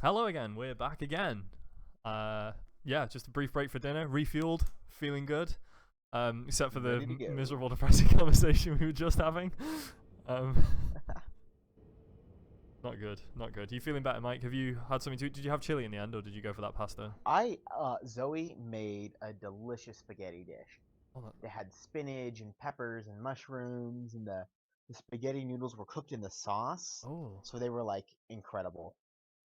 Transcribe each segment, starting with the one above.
Hello again. We're back again. Uh, yeah, just a brief break for dinner. Refueled, feeling good. Except for the Ready to go. miserable, depressing conversation we were just having. Um, not good. Not good. You feeling better, Mike? Have you had something to? Did you have chili in the end, or did you go for that pasta? Zoe made a delicious spaghetti dish. Oh, that, It had spinach and peppers and mushrooms, and the spaghetti noodles were cooked in the sauce, oh, so they were like incredible.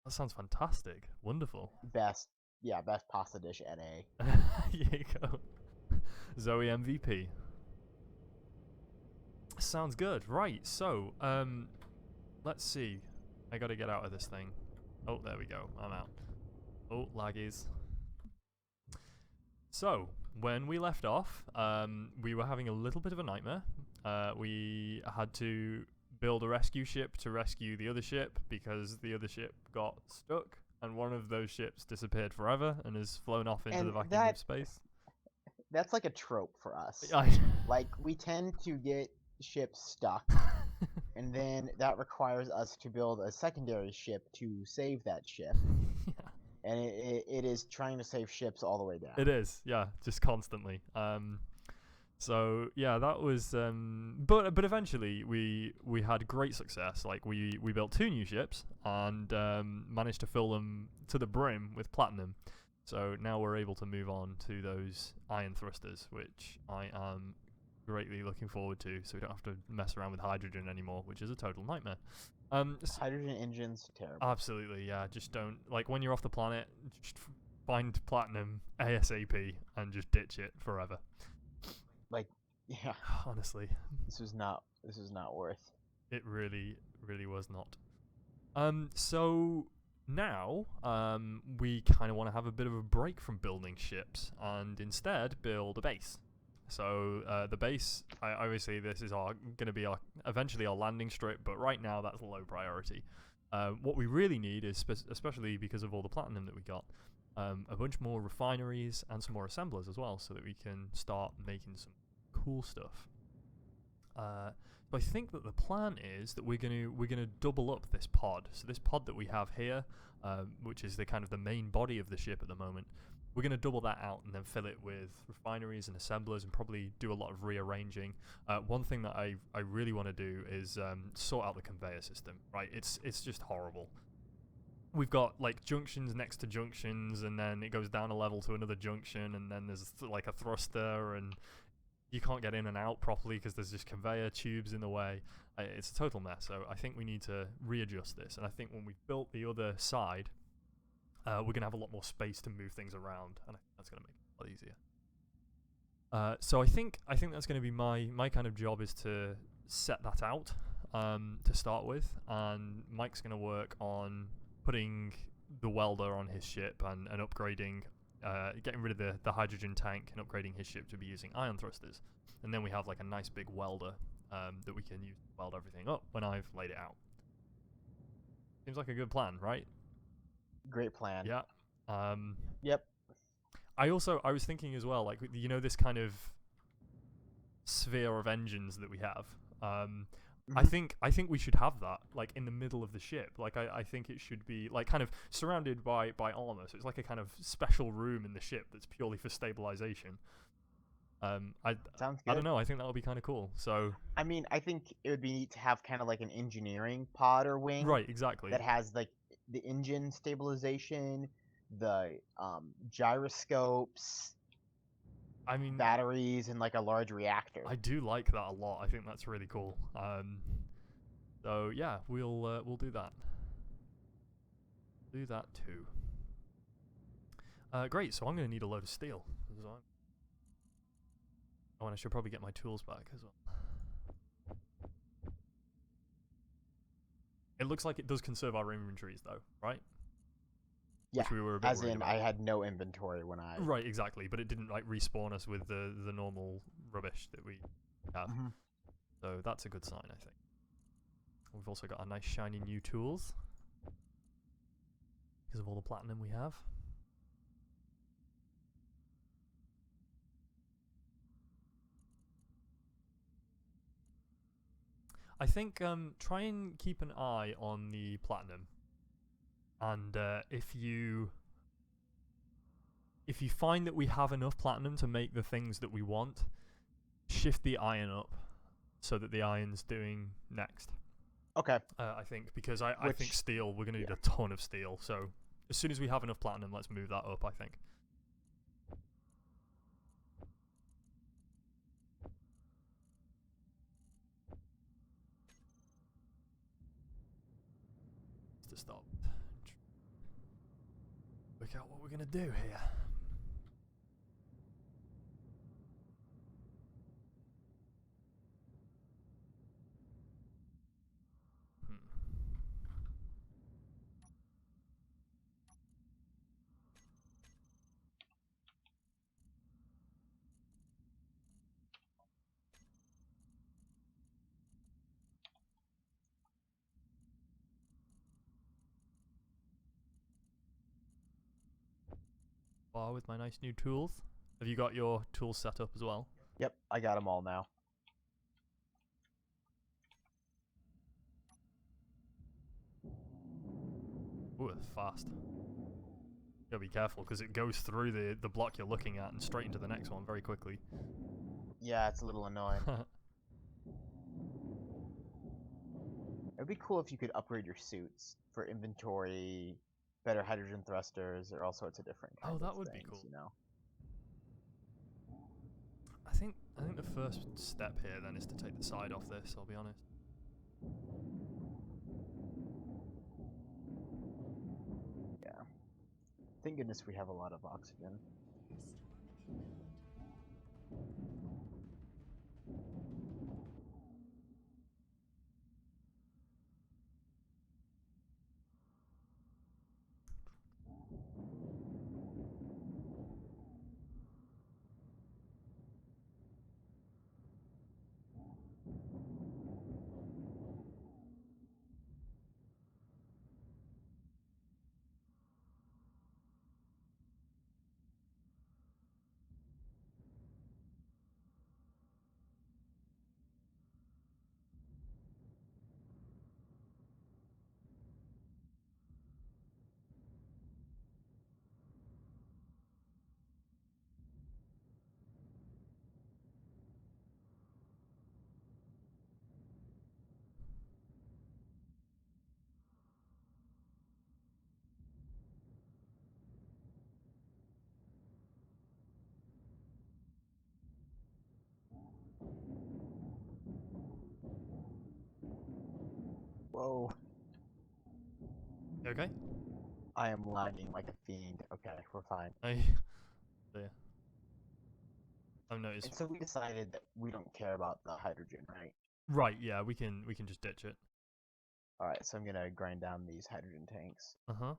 that sounds fantastic. Wonderful. Best, yeah, best pasta dish at a. Here you go. Zoe MVP. Sounds good. Right. So, let's see. I got to get out of this thing. Oh, there we go. I'm out. Oh, laggies. So, when we left off, we were having a little bit of a nightmare. We had to build a rescue ship to rescue the other ship because the other ship got stuck, and one of those ships disappeared forever and has flown off into the And vacuum of space. that's like a trope for us. I Like we tend to get ships stuck, and then that requires us to build a secondary ship to save that ship. yeah. And it is trying to save ships all the way It down. is, yeah, just constantly. So yeah, that was. But eventually we had great success. Like we built two new ships and managed to fill them to the brim with platinum. So now we're able to move on to those iron thrusters, which I am greatly looking forward to. So we don't have to mess around with hydrogen anymore, which is a total nightmare. Hydrogen engines, terrible. Absolutely, yeah. Just don't like when you're off the planet. Just find platinum ASAP and just ditch it forever. Like, yeah, Honestly, this was not worth. it really, really was not. So now, we kind of want to have a bit of a break from building ships and instead build a base. So the base, obviously, this is our going to be our eventually our landing strip, but right now that's low priority. What we really need is, especially because of all the platinum that we got, a bunch more refineries and some more assemblers as well, so that we can start making some cool stuff. But I think that the plan is that we're gonna double up this pod. So this pod that we have here, which is the kind of the main body of the ship at the moment, we're gonna double that out and then fill it with refineries and assemblers and probably do a lot of rearranging. One thing that I really want to do is sort out the conveyor system. Right, it's just horrible. We've got like junctions next to junctions, and then it goes down a level to another junction, and then there's like a thruster, and you can't get in and out properly because there's just conveyor tubes in the way. It's a total mess. So I think we need to readjust this. And I think when we've built the other side, we're gonna have a lot more space to move things around, and I think that's gonna make it a lot easier. So I think that's gonna be my kind of job is to set that out to start with, and Mike's gonna work on putting the welder on his ship and upgrading getting rid of the hydrogen tank and upgrading his ship to be using ion thrusters. And then we have like a nice big welder that we can use to weld everything up when I've laid it out. Seems like a good plan, right? Great plan. Yeah. Um, Yep. I was thinking as well, like this kind of sphere of engines that we have. I Hmm. think I think we should have that like in the middle of the ship. Like I think it should be like kind of surrounded by armor. So it's like a kind of special room in the ship that's purely for stabilization. Um, I Sounds I don't good. know. I think that would be kind of cool. So I mean, I think it would be neat to have kind of like an engineering pod or wing right, exactly. that has like the engine stabilization, the gyroscopes, I mean, batteries, and like a large reactor. I do like that a lot. I think that's really cool. So yeah, we'll do that. Do that too. Great. So I'm gonna need a load of steel. Oh, and I should probably get my tools back as well. It looks like it does conserve our inventories, though, right? Yeah, Which we were a bit as worried in about. I had no inventory when I. Right, exactly. But it didn't like respawn us with the normal rubbish that we have. Mhm. So that's a good sign, I think. We've also got our nice shiny new tools because of all the platinum we have. I think try and keep an eye on the platinum. And if you find that we have enough platinum to make the things that we want, shift the iron up so that the iron's doing next. Okay. I think, because I think Which- steel, we're going to need yeah. a ton of steel. So as soon as we have enough platinum, let's move that up, I think. To stop. Work out what we're going to do here. Bar with my nice new tools. Have you got your tools set up as well? Yep, I got them all now. Ooh, it's fast. Gotta be careful because it goes through the block you're looking at and straight into the next one very quickly. Yeah, it's a little annoying. It'd be cool if you could upgrade your suits for inventory, better hydrogen thrusters, or all sorts of different kinds that of would be things, cool. you know? I think the first step here then is to take the side off this, I'll be honest. Yeah. Thank goodness we have a lot of oxygen. Whoa. You okay? I am lagging like a fiend. Okay, we're fine. There. I've noticed. And so we decided that we don't care about the hydrogen, right? Right, yeah, we can just ditch it. Alright, so I'm gonna grind down these hydrogen tanks. Uh-huh.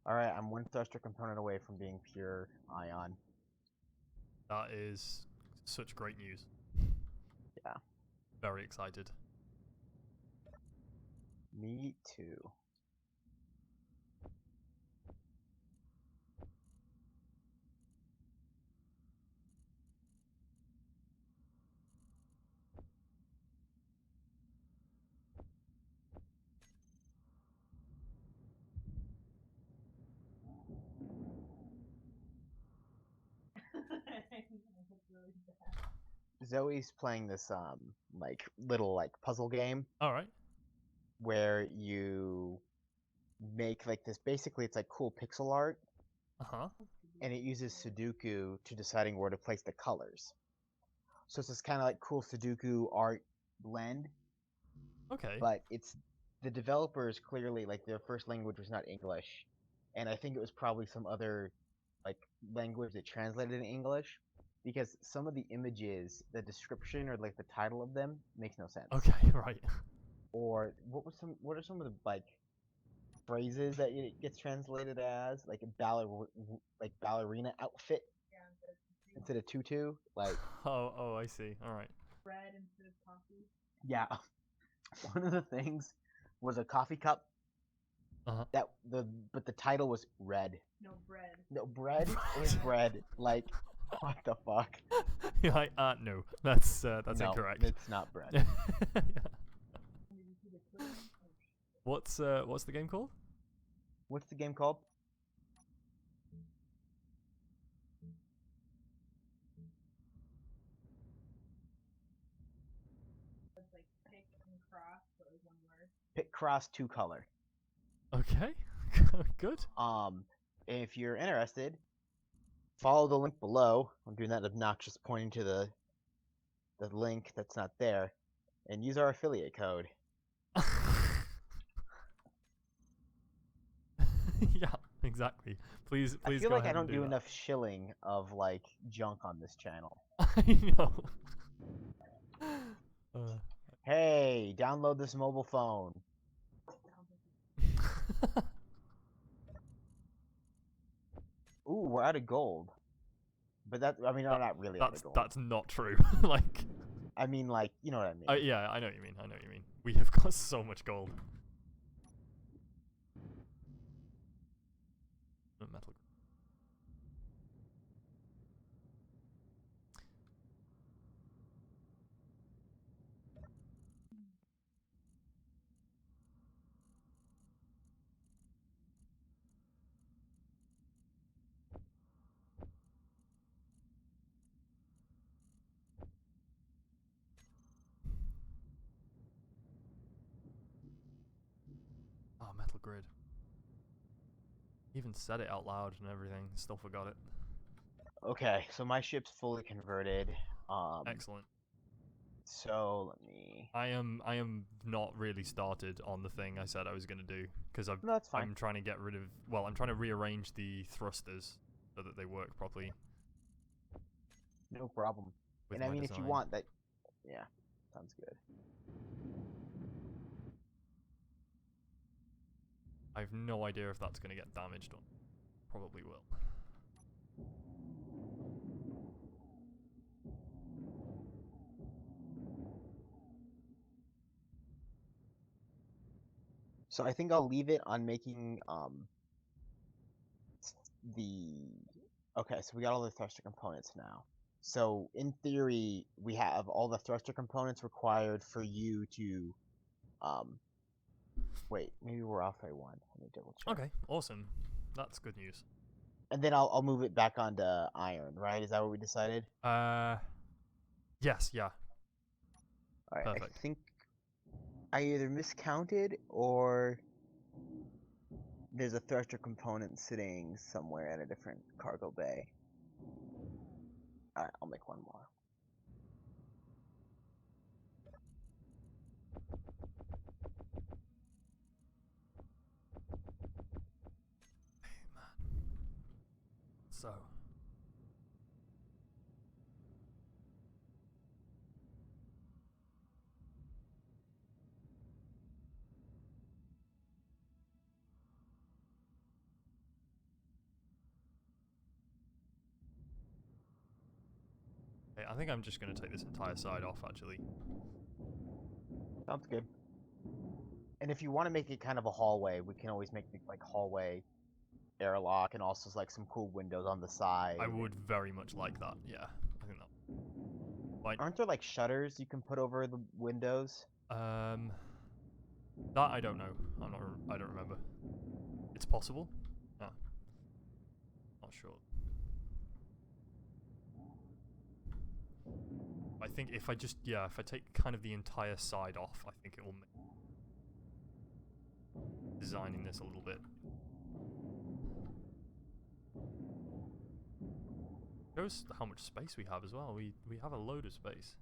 Alright, I'm one thruster component away from being pure ion. That is such great news. Yeah. Very excited. Me too. Zoe's playing this like little like puzzle game Alright. where you make like this, basically it's like cool pixel art, Uh-huh. and it uses Sudoku to deciding where to place the colors. So it's this kind of like cool Sudoku art blend, Okay. but it's the developers clearly like their first language was not English, and I think it was probably some other like language that translated in English, because some of the images, the description or like the title of them makes no sense. Okay, right. Or what are some of the like phrases that it gets translated as, like ballerina outfit instead of tutu, like Oh, I see. Alright. Bread instead of coffee. yeah. One of the things was a coffee cup, That but the title was red. No bread. No bread. It was bread. Like, what the fuck? You're like, no, that's No, incorrect. it's not bread. What's the game called? What's the game called? It's like pick and cross, but with one word. Picross 2 Color. Okay, good. If you're interested, follow the link below. I'm doing that obnoxious pointing to the link that's not there, and use our affiliate code. Yeah, exactly. Please I feel go like ahead I and don't do that. enough shilling of like junk on this channel. I know. Hey, download this mobile phone. Ooh, we're out of gold. But that, I mean, not really out of gold. That's not true. Like, I mean, like, you know what I mean. yeah, I know what you mean. I know what you mean. We have got so much gold. Metal. Oh, Metal Grid. Even said it out loud and everything. Still forgot it. Okay, so my ship's fully converted. Excellent. So let me. I am not really started on the thing I said I was gonna do because No, that's fine. I'm trying to get rid of. Well, I'm trying to rearrange the thrusters so that they work properly. No problem. With And I my mean, if you design. want that, yeah, sounds good. I have no idea if that's gonna get damaged or probably will. So I think I'll leave it on making the. Okay, so we got all the thruster components now. So in theory, we have all the thruster components required for you to wait, maybe we're off by one. Let me double check. Okay, awesome. That's good news. And then I'll move it back onto iron, right? Is that what we decided? Yes, yeah. All right. Perfect. I think I either miscounted or there's a thruster component sitting somewhere in a different cargo bay. All right, I'll make one more. So. Okay, I think I'm just going to take this entire side off, actually. Sounds good. And if you want to make it kind of a hallway, we can always make the like hallway airlock and also like some cool windows on the side. I would very much like that. Yeah, I think that. Like, aren't there like shutters you can put over the windows? That I don't know. I don't remember. It's possible. Ah, not sure. I think if I take kind of the entire side off, I think it will make designing this a little bit. Shows how much space we have as well. We have a load of space.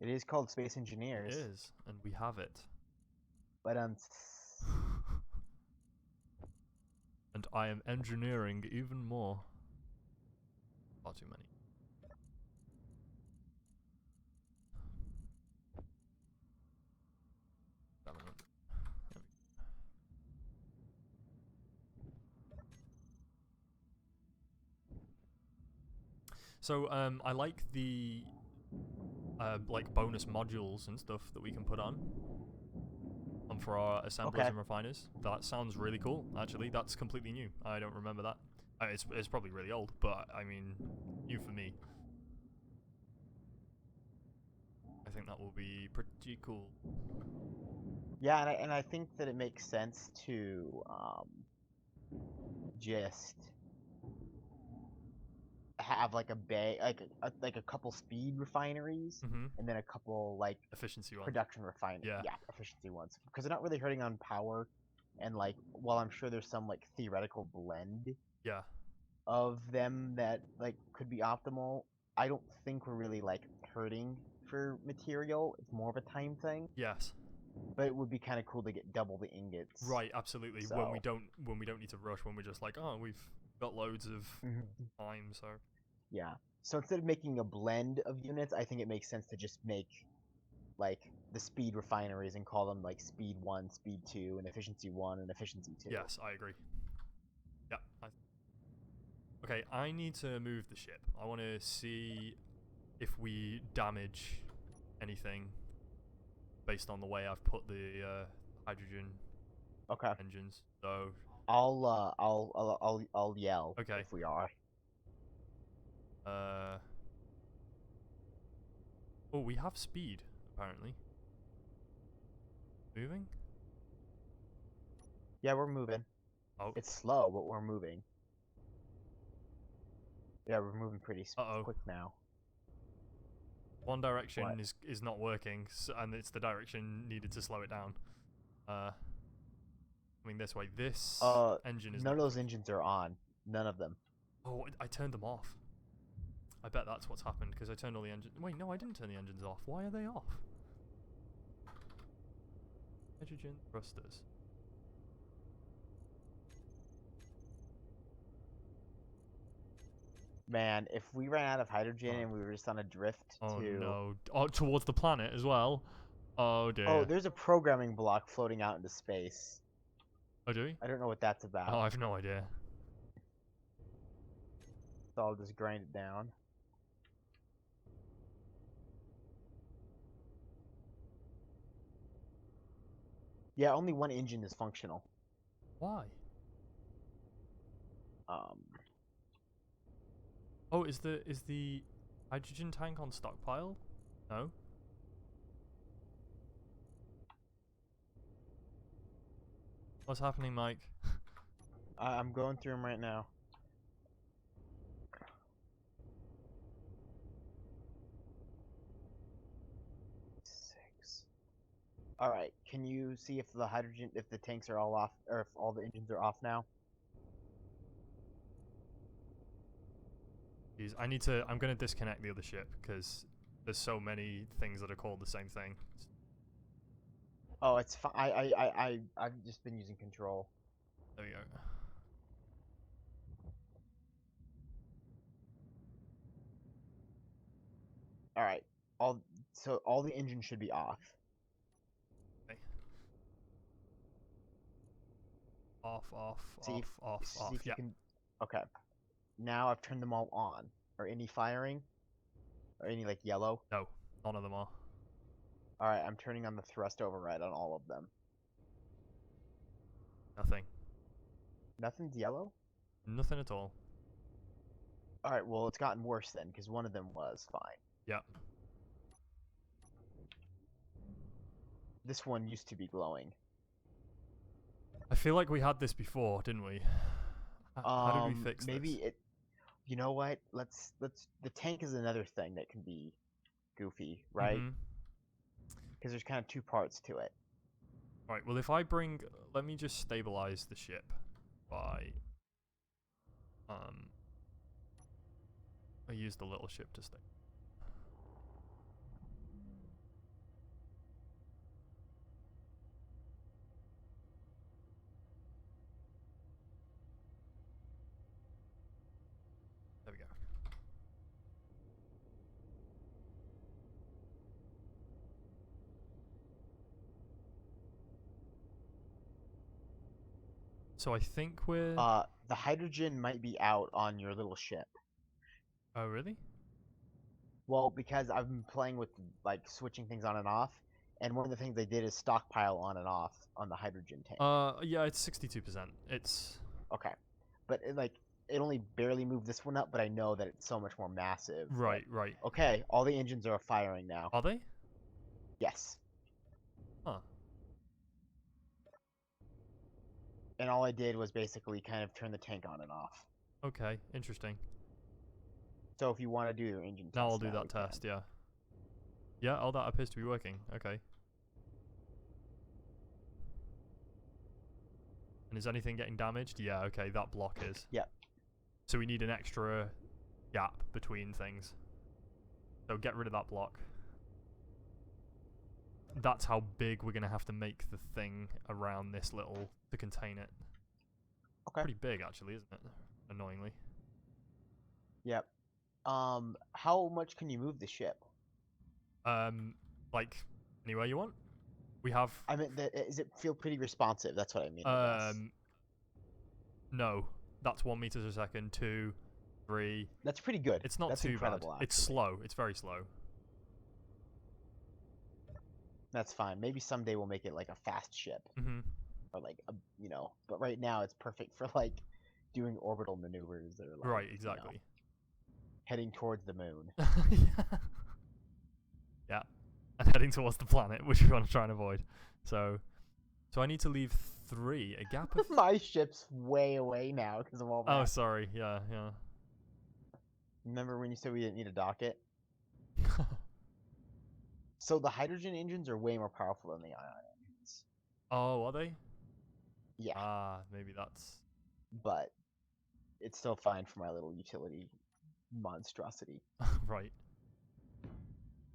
It is called Space Engineers. It is, and we have it. But and I am engineering even more. Far too many. So I like the like bonus modules and stuff that we can put on for our assemblers Okay. and refiners. That sounds really cool. Actually, that's completely new. I don't remember that. It's probably really old, but I mean, new for me. I think that will be pretty cool. Yeah, and I think that it makes sense to just have like a bay, like a couple speed refineries, Mm-hmm. and then a couple like Efficiency one. production refineries. Yeah. Yeah, efficiency ones, because they're not really hurting on power, and like while I'm sure there's some like theoretical blend Yeah. of them that like could be optimal, I don't think we're really like hurting for material. It's more of a time thing, Yes. but it would be kind of cool to get double the ingots. Right. Absolutely. So. When we don't need to rush. When we're just like, oh, we've got loads of time. So. Yeah. So instead of making a blend of units, I think it makes sense to just make like the speed refineries and call them like speed 1, speed 2, and efficiency 1 and efficiency 2. Yes, I agree. Yeah. Okay, I need to move the ship. I want to see if we damage anything based on the way I've put the hydrogen Okay. engines. So I'll yell Okay. if we are. Oh, we have speed apparently. Moving? Yeah, we're moving. Oh. It's slow, but we're moving. Yeah, we're moving pretty quick now. One direction What? is not working, and it's the direction needed to slow it down. Coming this way. This engine is none of not those engines are on. None of them. Oh, I turned them off. I bet that's what's happened because I turned all the engines. Wait, no, I didn't turn the engines off. Why are they off? Hydrogen thrusters. Man, if we ran out of hydrogen and we were just on a drift Oh to... no. Oh, towards the planet as well? Oh dear. Oh, there's a programming block floating out into space. Oh, do we? I don't know what that's about. Oh, I have no idea. So I'll just grind it down. Yeah, only one engine is functional. Why? Oh, is the hydrogen tank on stockpile? No. What's happening, Mike? I'm going through them right now. Alright, can you see if the tanks are all off, or if all the engines are off now? Jeez, I'm gonna disconnect the other ship because there's so many things that are called the same thing. Oh, it's fine. I've just been using control. There we go. Alright, so all the engines should be off. Okay. Off, See off. if you Yeah. can. Okay. Now I've turned them all on. Are any firing? Or any like yellow? No, none of them are. Alright, I'm turning on the thrust override on all of them. Nothing. Nothing's yellow? Nothing at all. Alright, well it's gotten worse then, because one of them was fine. Yeah. This one used to be glowing. I feel like we had this before, didn't we? How did we fix maybe this? You know what? Let's. The tank is another thing that can be goofy, right? Because there's kind of two parts to it. Right, well if let me just stabilize the ship by I use the little ship to stay. There we go. So I think we're... The hydrogen might be out on your little ship. Oh, really? Well, because I've been playing with, like, switching things on and off, And one of the things they did is stockpile on and off on the hydrogen tank. Yeah, it's 62%. It's Okay, but it only barely moved this one up, but I know that it's so much more massive. that- right, right. Okay, all the engines are firing now. Are they? Yes. Huh. And all I did was basically kind of turn the tank on and off. Okay, interesting. So if you want to do your engine test, Now I'll do we that can. test, yeah. Yeah, all that appears to be working. Okay. And is anything getting damaged? Yeah, okay, that block is. Yep. So we need an extra gap between things. So get rid of that block. That's how big we're going to have to make the thing around this little to contain it. Okay. Pretty big, actually, isn't it? Annoyingly. Yep. How much can you move the ship? Like, anywhere you want. We have... I mean, does it feel pretty responsive? That's what I mean. I guess. No. That's 1 meter a second, 2, 3... That's pretty good. It's not That's too bad. incredible, It's actually. slow. It's very slow. That's fine. Maybe someday we'll make it like a fast ship, Mm-hmm. or like a, But right now it's perfect for like doing orbital maneuvers that are like Right, exactly. heading towards the moon. Yeah. Yeah. And heading towards the planet, which we want to try and avoid. So I need to leave 3. A gap of... My ship's way away now because of all that. Oh, sorry. Yeah, yeah. Remember when you said we didn't need to dock it? So the hydrogen engines are way more powerful than the ion engines. Oh, are they? Yeah, Ah, maybe that's... but it's still fine for my little utility monstrosity. right.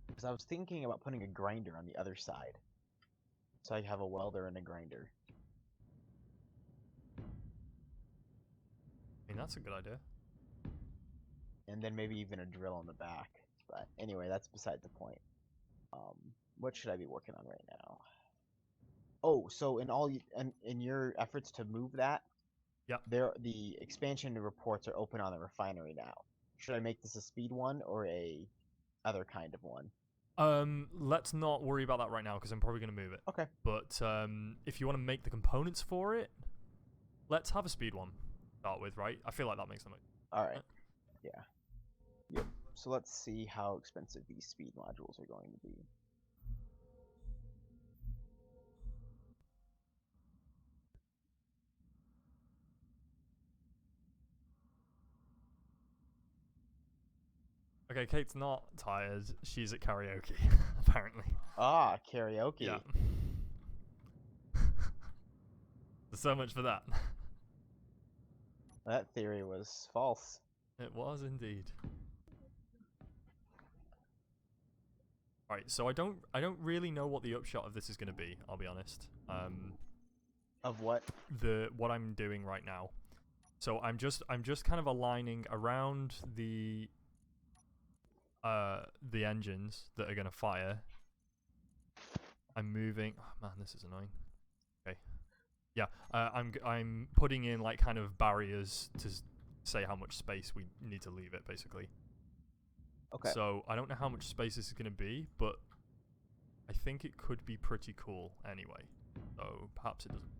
Because I was thinking about putting a grinder on the other side. So I have a welder and a grinder. I mean, that's a good idea. And then maybe even a drill on the back. But anyway, that's beside the point. What should I be working on right now? Oh, so in your efforts to move that, Yep. the expansion reports are open on the refinery now. Should I make this a speed one or a other kind of one? Let's not worry about that right now because I'm probably going to move it. Okay. But if you want to make the components for it, let's have a speed one. Start with, right? I feel like that makes the most. All right. Yeah. Yep. So let's see how expensive these speed modules are going to be. Okay, Kate's not tired. She's at karaoke, apparently. Ah, karaoke. Yeah. So much for that. That theory was false. It was indeed. Right, so I don't really know what the upshot of this is going to be, I'll be honest. Of what? What I'm doing right now. So I'm just kind of aligning around the engines that are going to fire. I'm moving. Oh man, this is annoying. Okay. Yeah, I'm putting in like kind of barriers to say how much space we need to leave it, basically. Okay. So I don't know how much space this is going to be, but I think it could be pretty cool anyway. So perhaps it doesn't.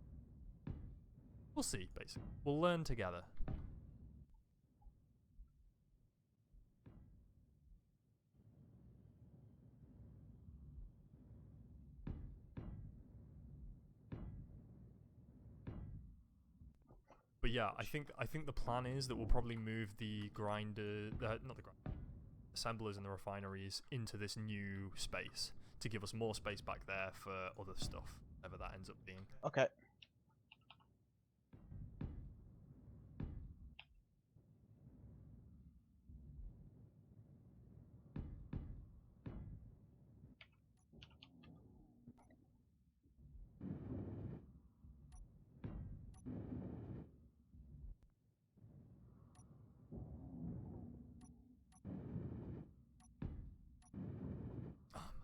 We'll see, basically. We'll learn together. But yeah, I think the plan is that we'll probably move the grinder, not the grinder, assemblers and the refineries into this new space to give us more space back there for other stuff, whatever that ends up being. Okay.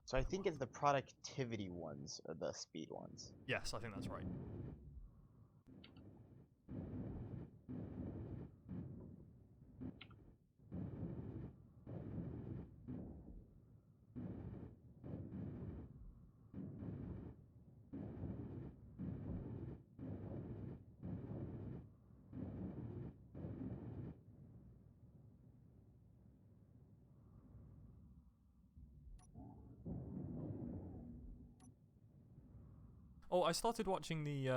So I think it's the productivity ones or the speed ones. Yes, I think that's right. Oh, I started watching the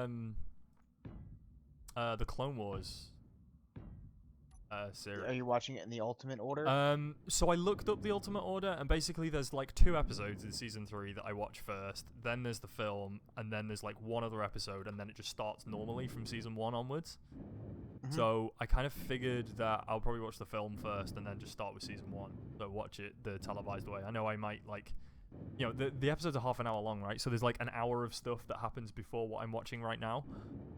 Clone Wars series. Are you watching it in the Ultimate Order? So I looked up the Ultimate Order, and basically there's like 2 episodes in season 3 that I watch first. Then there's the film, and then there's like 1 other episode, and then it just starts normally from season 1 onwards. Mhm. So I kind of figured that I'll probably watch the film first, and then just start with season 1. So watch it the televised way. I know I might like, you know, the episodes are half an hour long, right? So there's like an hour of stuff that happens before what I'm watching right now,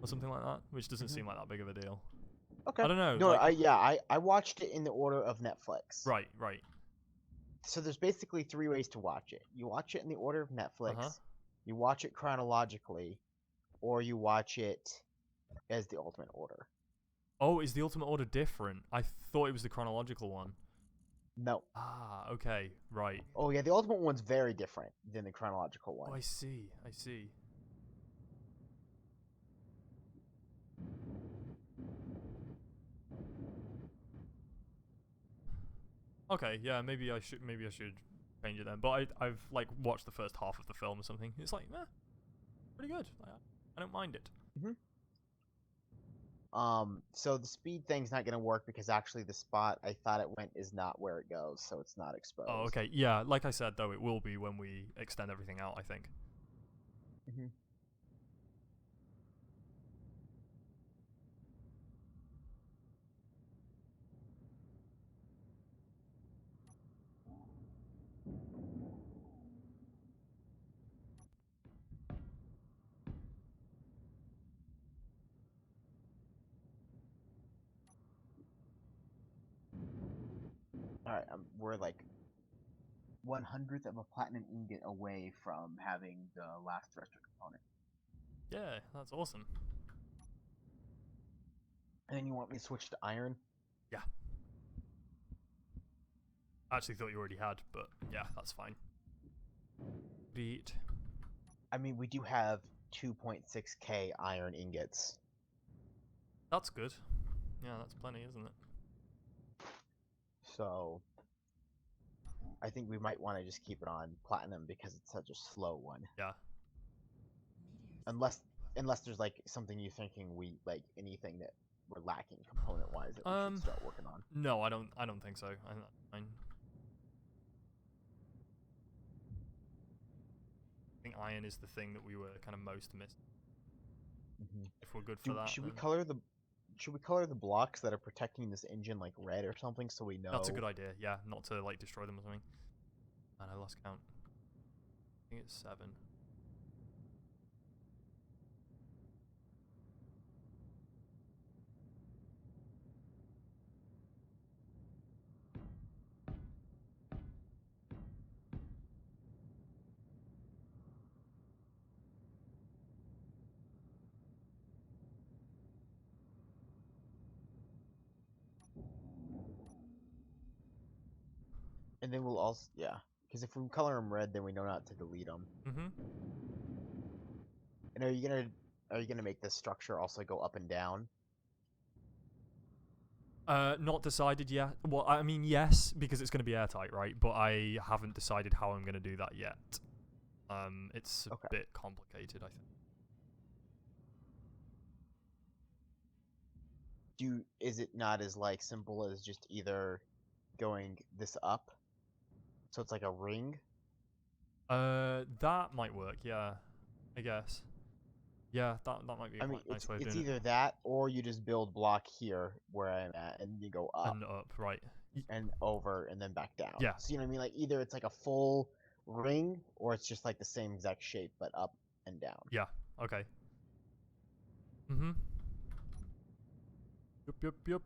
or something like that, which doesn't Mhm. seem like that big of a deal. Okay. I don't know. No, like, I watched it in the order of Netflix. right. So there's basically 3 ways to watch it. You watch it in the order of Netflix, Uh-huh. you watch it chronologically, or you watch it as the Ultimate Order. Oh, is the Ultimate Order different? I thought it was the chronological one. No. Ah, okay, right. Oh yeah, the Ultimate one's very different than the chronological one. Oh, I see. Okay, yeah, maybe I should change it then. But I've like watched the first half of the film or something. It's like, pretty good. I don't mind it. So the speed thing's not gonna work because actually the spot I thought it went is not where it goes, so it's not exposed. Oh, okay. Yeah, like I said though, it will be when we extend everything out, I think. Mm-hmm. All right, we're like 1/100th of a platinum ingot away from having the last thruster component. Yeah, that's awesome. And then you want me to switch to iron? Yeah. I actually thought you already had, but yeah, that's fine. Beat. I mean, we do have 2.6k iron ingots. That's good. Yeah, that's plenty, isn't it? So I think we might want to just keep it on platinum because it's such a slow one. Yeah. Unless there's like something you're thinking we like anything that we're lacking component wise that we should start working on. No, I don't think so. I think that's fine. I think iron is the thing that we were kind of most missing. Mm-hmm. If we're good for that, should then... we color the blocks that are protecting this engine like red or something so we know? That's a good idea. Yeah, not to like destroy them or something. And I lost count. I think it's 7. And then we'll also because if we color them red, then we know not to delete them. Mm-hmm. And are you gonna make this structure also go up and down? Not decided yet. Well, I mean, yes, because it's going to be airtight, right? But I haven't decided how I'm going to do that yet. It's a bit complicated, I think. Is it not as like simple as just either going this up, so it's like a ring? That might work. Yeah, I guess. Yeah, that might be a quite nice way of doing it. It's either that or you just build block here where I'm at, and you go up and up, right? And over, and then back down. Yeah. So you know what I mean? Like either it's like a full ring, or it's just like the same exact shape but up and down. Yeah. Okay. Mm-hmm. Yup.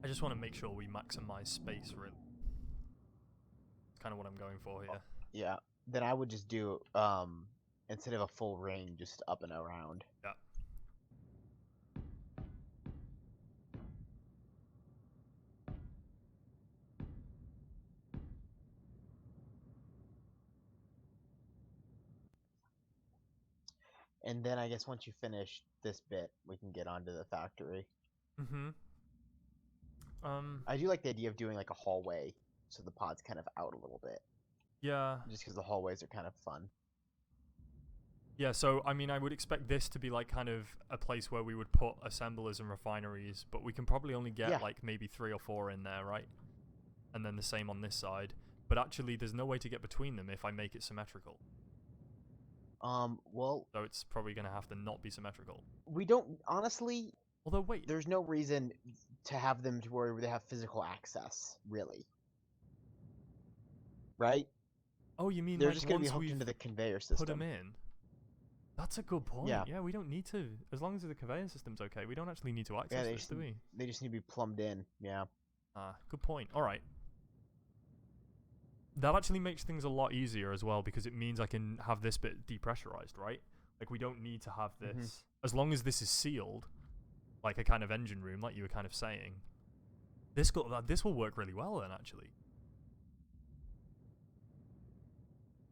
I just want to make sure we maximize space, really. It's kind of what I'm going for here. Yeah. Then I would just do instead of a full ring, just up and around. Yeah. And then I guess once you finish this bit, we can get onto the factory. Mm-hmm. I do like the idea of doing like a hallway, so the pod's kind of out a little bit, Yeah. just because the hallways are kind of fun. Yeah, so, I mean, I would expect this to be, like, kind of a place where we would put assemblers and refineries, but we can probably only get, Yeah. like, maybe 3 or 4 in there, right? And then the same on this side. But actually, there's no way to get between them if I make it symmetrical. Well, So it's probably going to have to not be symmetrical. we don't, honestly, Although, wait. there's no reason to have them to where they have physical access, really. Right? Oh, you mean, They're like, just going to be once hooked we've into the conveyor put them system. in? That's a good point. Yeah. Yeah, we don't need to. As long as the conveyor system's okay, we don't actually need to access this, do we? They just need to be plumbed in, yeah. Ah, good point. Alright. That actually makes things a lot easier as well, because it means I can have this bit depressurized, right? Like, we don't need to have this. Mhm. As long as this is sealed, like a kind of engine room, like you were kind of saying, this will work really well then, actually.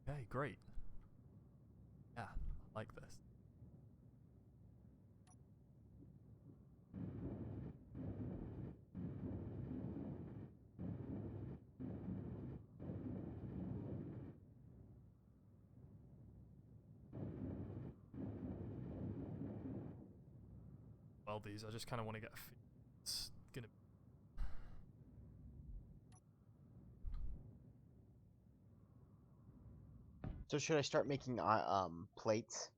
Okay, great. Yeah, I like this. Well, these, I just kind of want to get a feel. It's gonna. So should I start making plates?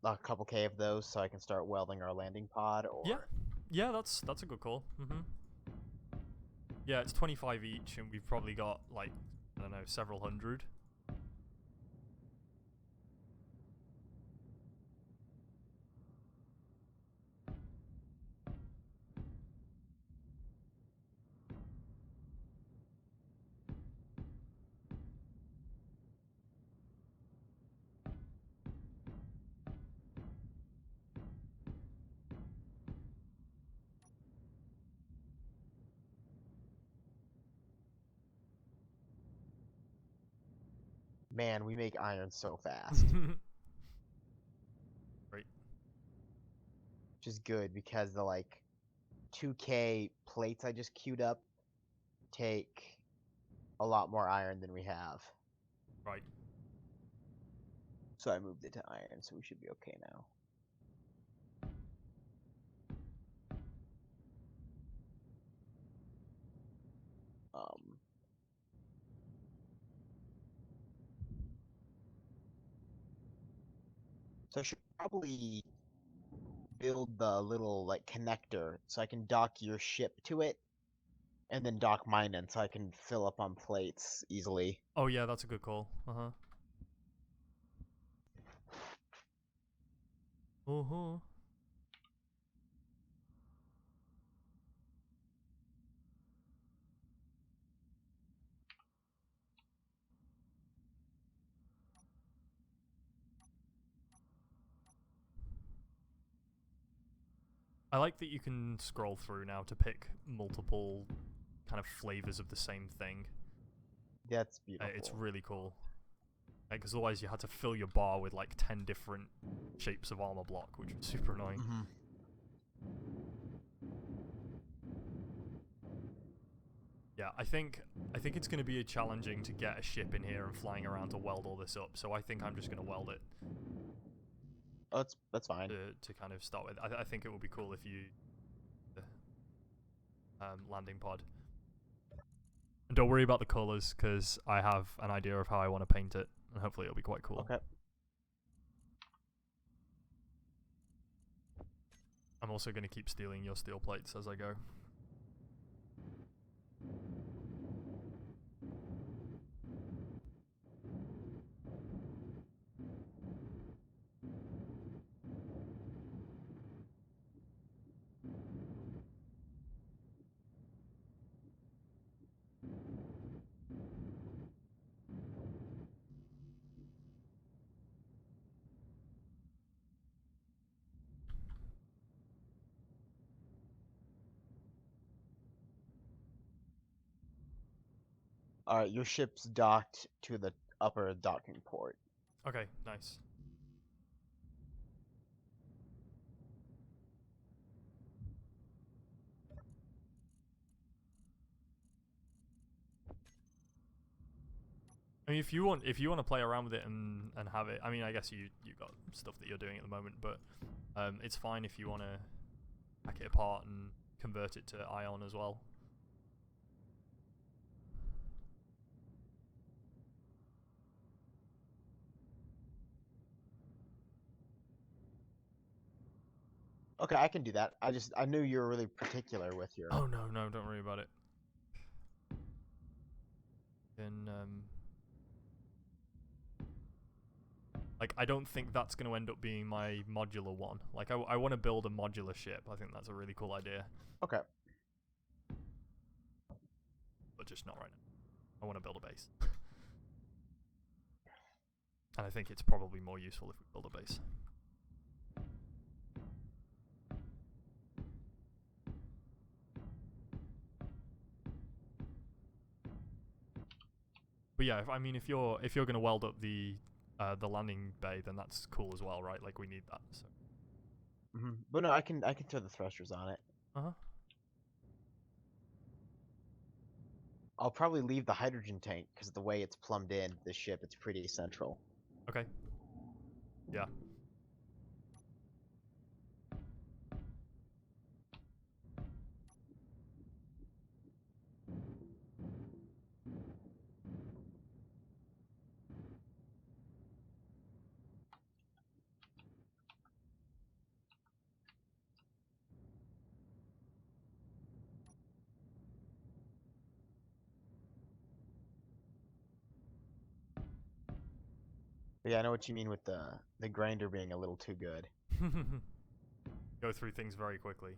A couple K of those so I can start welding our landing pod, or Yeah, that's a good call. Yeah, it's 25 each, and we've probably got, like, I don't know, several hundred. man, we make iron so fast. Great. Which is good because the like 2K plates I just queued up take a lot more iron than we have. Right. So I moved it to iron, so we should be okay now. So I should probably build the little like connector so I can dock your ship to it, and then dock mine in so I can fill up on plates easily. Oh yeah, that's a good call. Uh-huh. I like that you can scroll through now to pick multiple kind of flavors of the same thing. That's beautiful. It's really cool. Because otherwise you had to fill your bar with like 10 different shapes of armor block, which was super annoying. Yeah, I think it's going to be challenging to get a ship in here and flying around to weld all this up, so I think I'm just going to weld it. Oh, that's fine. To kind of start with. I think it would be cool if you... landing pod. And don't worry about the colours, because I have an idea of how I want to paint it, and hopefully it'll be quite cool. Okay. I'm also going to keep stealing your steel plates as I go. Alright, your ship's docked to the upper docking port. Okay, nice. I mean, if you want to play around with it and have it, I mean, I guess you got stuff that you're doing at the moment, but it's fine if you want to hack it apart and convert it to Ion as well. Okay, I can do that. I knew you were really particular with your. Oh no, don't worry about it. Then like, I don't think that's going to end up being my modular one. Like, I want to build a modular ship. I think that's a really cool idea. Okay. But just not right now. I want to build a base. And I think it's probably more useful if we build a base. But yeah, I mean, if you're going to weld up the landing bay, then that's cool as well, right? Like, we need that. So. But no, I can throw the thrusters on it. I'll probably leave the hydrogen tank because the way it's plumbed in the ship, it's pretty central. Okay. Yeah. But yeah, I know what you mean with the grinder being a little too good. Go through things very quickly.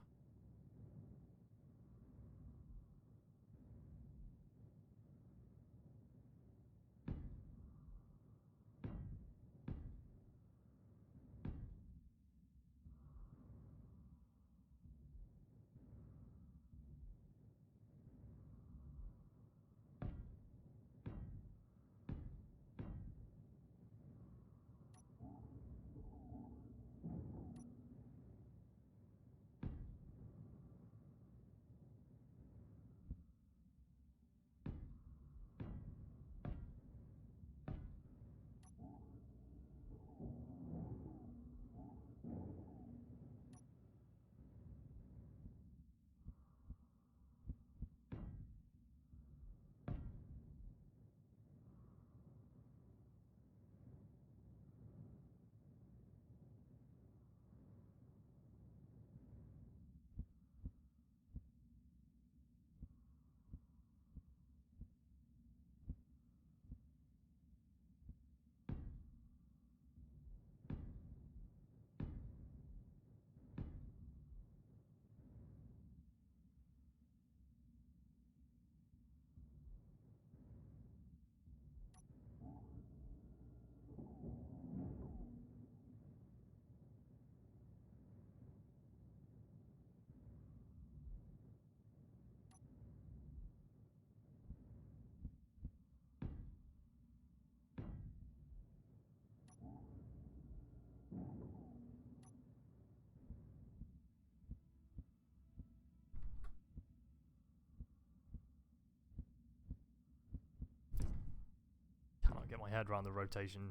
Cannot get my head around the rotation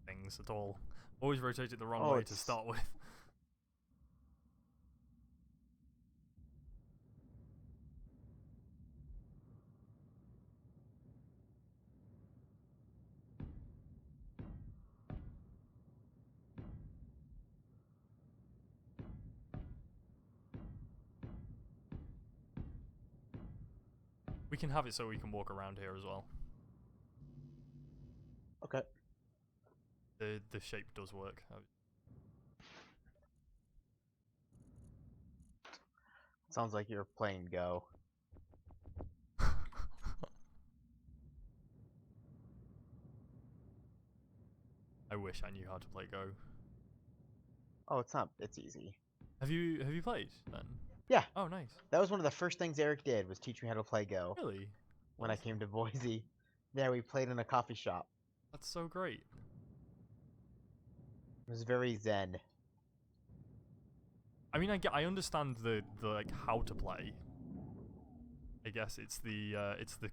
things at all. Always rotate it the wrong way to start with. We can have it so we can walk around here as well. Okay. The shape does work. Sounds like you're playing Go. I wish I knew how to play Go. Oh, it's not. It's easy. Have you played then? Yeah. Oh, nice. That was one of the first things Eric did was teach me how to play Go. Really? when I Awesome. came to Boise. There, we played in a coffee shop. That's so great. It was very zen. I mean, I understand the like how to play. I guess it's the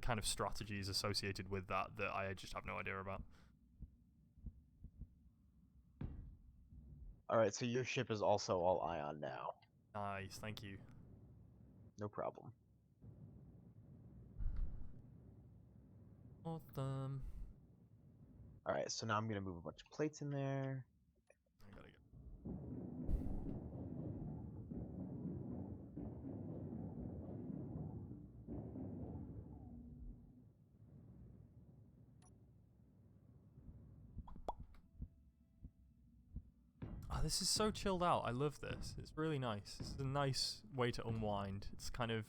kind of strategies associated with that I just have no idea about. All right, so your ship is also all ion now. Nice, thank you. No problem. Awesome. All right, so now I'm gonna move a bunch of plates in there. I gotta go. Oh, this is so chilled out. I love this. It's really nice. This is a nice way to unwind. It's kind of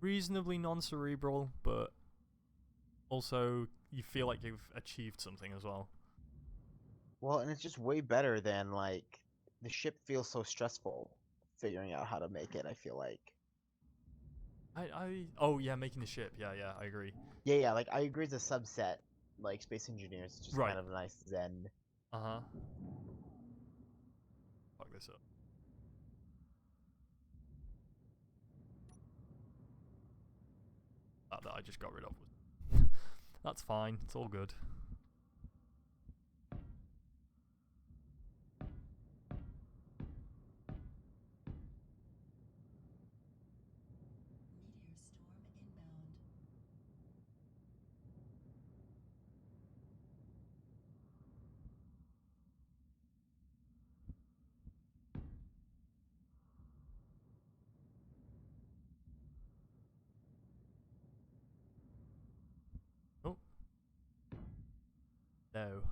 reasonably non-cerebral, but also you feel like you've achieved something as well. Well, and it's just way better than like the ship feels so stressful figuring out how to make it. I feel like. Oh yeah, making the ship. Yeah, I agree. Yeah, like I agree. As a subset, like Space Engineers, is just Right. kind of a nice zen. Uh-huh. Fuck this up. That I just got rid of. That's fine. It's all good. Meteor storm inbound. Oh. No.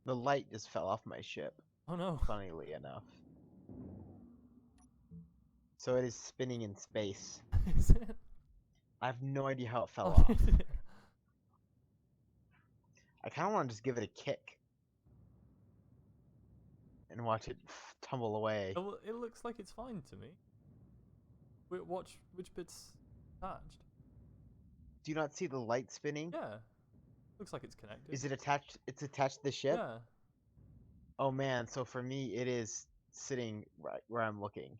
The light just fell off my ship, Oh no. funnily enough. So it is spinning in space. Is it? I have no idea how it fell Oh, off. is it? I kind of want to just give it a kick and watch it tumble away. Oh, well, it looks like it's fine to me. Wait, watch which bit's attached. Do you not see the light spinning? Yeah. Looks like it's connected. Is it attached? It's attached to the ship? Yeah. Oh man, so for me it is sitting right where I'm looking.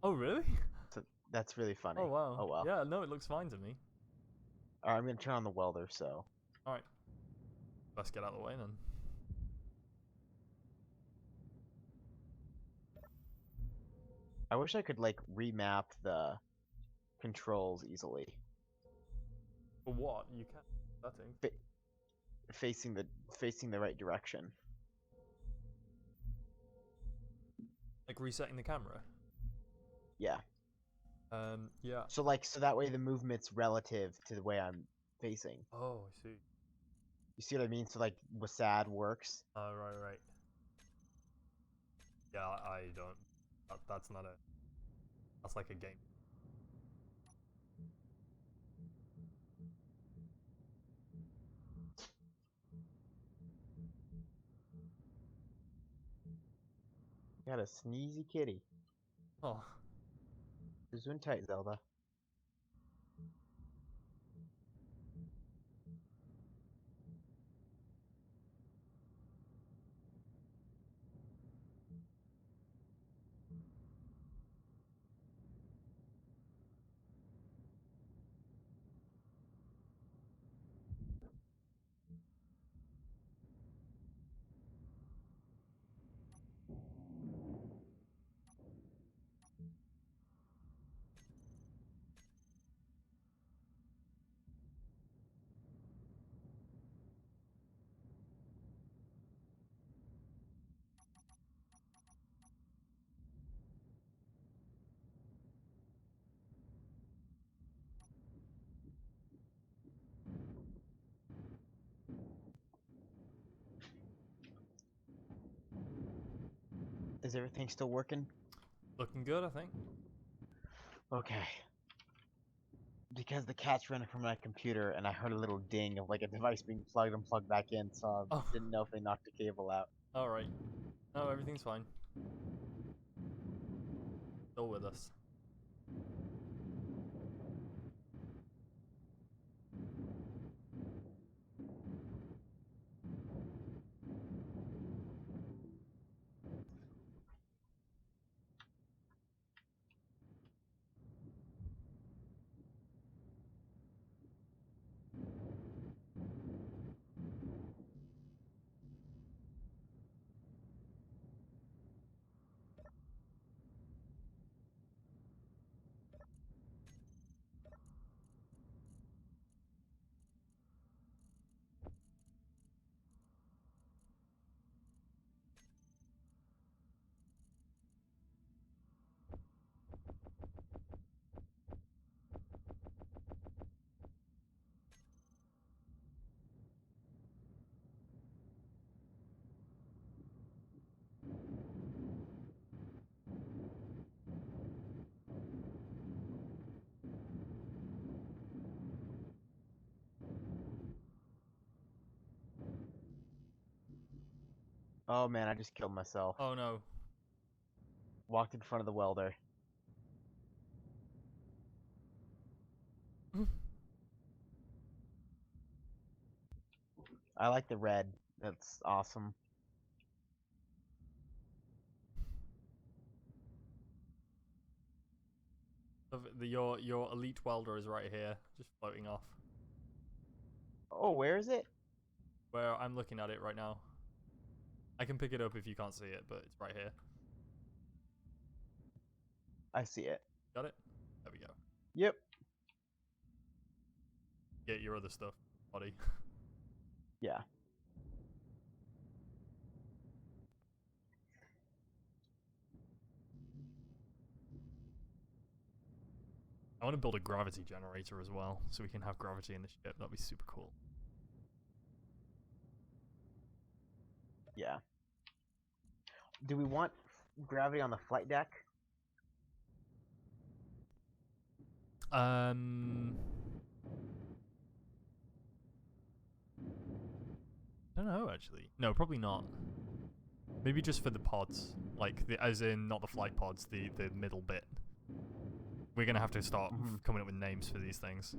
Oh really? So that's really funny. Oh wow. Oh well. Yeah, no, it looks fine to me. Alright, I'm gonna turn on the welder, so. Alright. Let's get out of the way then. I wish I could like remap the controls easily. For what? You can setting. Facing the right direction. Like resetting the camera. Yeah. Yeah. So that way the movement's relative to the way I'm facing. Oh, I see. You see what I mean? So like WASD works. Oh, right. Yeah, I don't That's not a. That's like a game. Got a sneezy kitty. Oh, Zoom tight, Zelda. Is everything still working? looking good, I think. Okay. Because the cat's running from my computer and I heard a little ding of like a device being plugged and plugged back in, so I Oh. didn't know if they knocked the cable out. All right. No, everything's fine. Still with us. Oh man, I just killed myself. Oh no. Walked in front of the welder. I like the red. That's awesome. Your elite welder is right here, just floating off. Oh, where is it? Where I'm looking at it right now. I can pick it up if you can't see it, but it's right here. I see it. Got it? There we go. Yep. Get your other stuff, buddy. Yeah. I want to build a gravity generator as well, so we can have gravity in the ship. That'd be super cool. Yeah. Do we want gravity on the flight deck? I don't know actually. No, probably not. Maybe just for the pods, like as in not the flight pods, the middle bit. We're gonna have to start coming up with names for these things.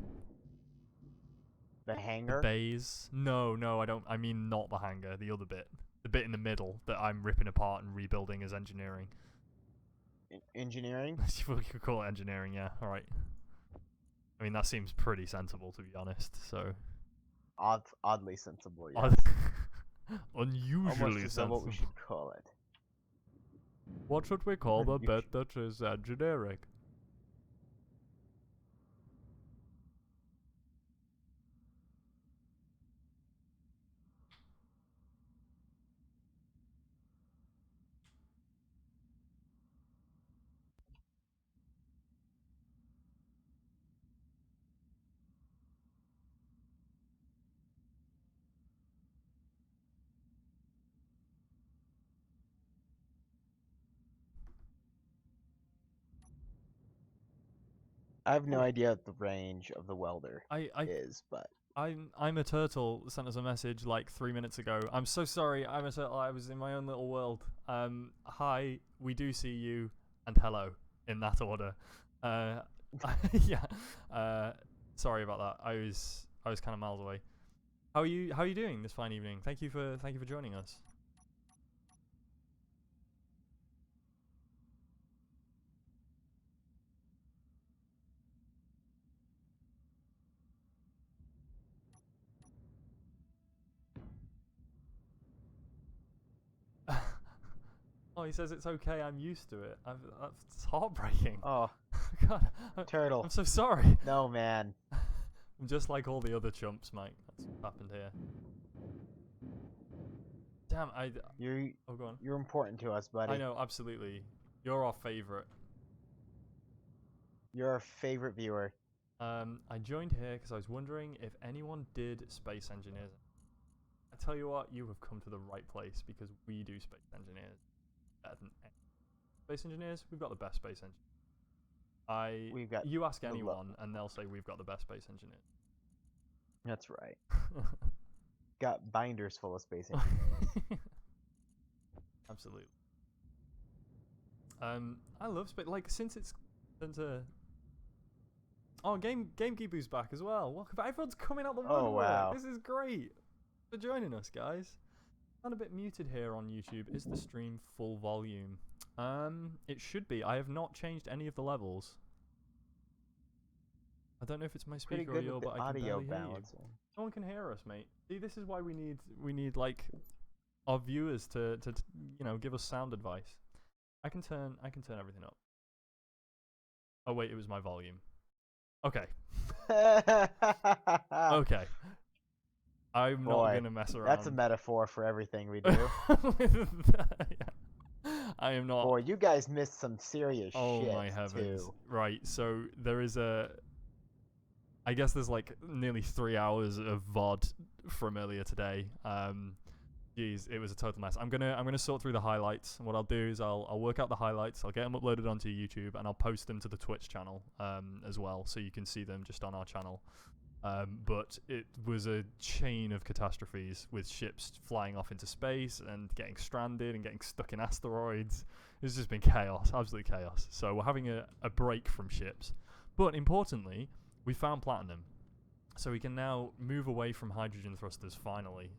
The The hangar? bays? No, I don't. I mean not the hangar. The other bit, the bit in the middle that I'm ripping apart and rebuilding as engineering. Engineering? We could call it engineering, yeah. All right. I mean that seems pretty sensible to be honest. So. Oddly sensible, yes. Unusually Almost as though sensible. what we should call it. What should we call the Unusual. bit that is engineering? I have no idea what the range of the welder I is, but I'm a turtle sent us a message like 3 minutes ago. I'm so sorry. I'm a turtle. I was in my own little world. Hi, we do see you, and hello in that order. Yeah. Sorry about that. I was kind of miles away. How are you doing this fine evening? Thank you for joining us. Oh, he says it's okay. I'm used to it. That's heartbreaking. oh, God, turtle. I'm so sorry. No, man. I'm just like all the other chumps, Mike. That's what happened here. Damn, You're oh, go on. you're important to us, buddy. I know, absolutely. You're our favorite. You're our favorite viewer. I joined here because I was wondering if anyone did space engineers. I tell you what, you have come to the right place because we do space engineers better than any. Space engineers. We've got the best space engineers. We've got You ask the anyone, and they'll say we've got the best space engineers. That's right. Got binders full of space engineers. Absolutely. I love space. Like since Gamekeeper's back as well. Welcome back. Everyone's coming out the woodwork. Oh, wow. This is great. Thanks for joining us, guys. I'm a bit muted here on YouTube. Is the stream full volume? It should be. I have not changed any of the levels. I don't know if it's my Pretty speaker or good your, with the but I can audio barely hear you. balancing. No one can hear us, mate. See, this is why we need like our viewers to give us sound advice. I can turn everything up. Oh wait, it was my volume. Okay. Okay. I'm not Boy, gonna mess around. That's a metaphor for everything we do. I am not. Boy, you guys missed some serious Oh shit my heavens! too. Right, so there is I guess there's like nearly 3 hours of VOD from earlier today. Jeez, it was a total mess. I'm gonna sort through the highlights. And what I'll do is I'll work out the highlights. I'll get them uploaded onto YouTube, and I'll post them to the Twitch channel as well, so you can see them just on our channel. But it was a chain of catastrophes with ships flying off into space and getting stranded and getting stuck in asteroids. It's just been chaos, absolute chaos. So we're having a break from ships. But importantly, we found platinum. So we can now move away from hydrogen thrusters finally,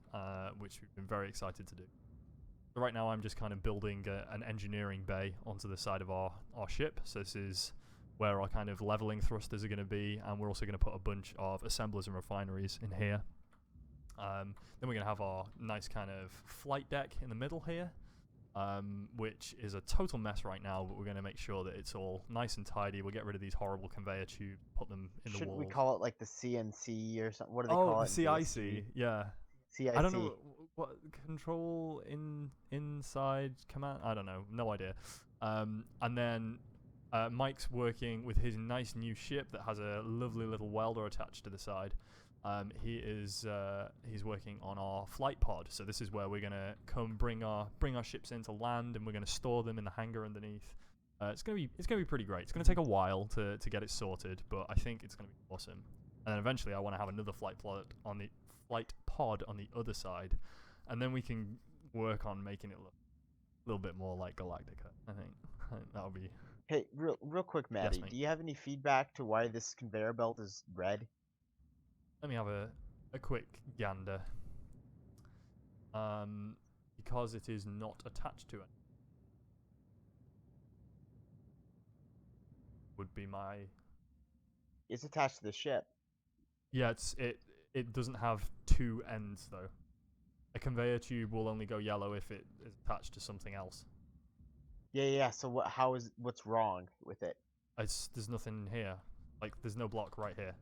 which we've been very excited to do. So right now I'm just kind of building an engineering bay onto the side of our ship. So this is where our kind of leveling thrusters are going to be, and we're also going to put a bunch of assemblers and refineries in here. Then we're going to have our nice kind of flight deck in the middle here, which is a total mess right now, but we're going to make sure that it's all nice and tidy. We'll get rid of these horrible conveyor tubes, put them in the walls. Shouldn't we call it like the CNC or something? What do they call it? Oh, the CIC, yeah. CIC. I don't know what control inside command. I don't know, no idea. And then Mike's working with his nice new ship that has a lovely little welder attached to the side. He's working on our flight pod. So this is where we're gonna come bring our ships into land, and we're gonna store them in the hangar underneath. It's gonna be pretty great. It's gonna take a while to get it sorted, but I think it's gonna be awesome. And then eventually, I want to have another flight pod on the other side, and then we can work on making it look a little bit more like Galactica. I think that'll be. Hey, real quick, Maddie. mate. Do you have any feedback to why this conveyor belt is red? Let me have a quick gander. Because it is not attached to it. Would be my. It's attached to the ship. Yeah, it doesn't have two ends though. A conveyor tube will only go yellow if it is attached to something else. Yeah. So what's wrong with it? There's nothing here. Like there's no block right here.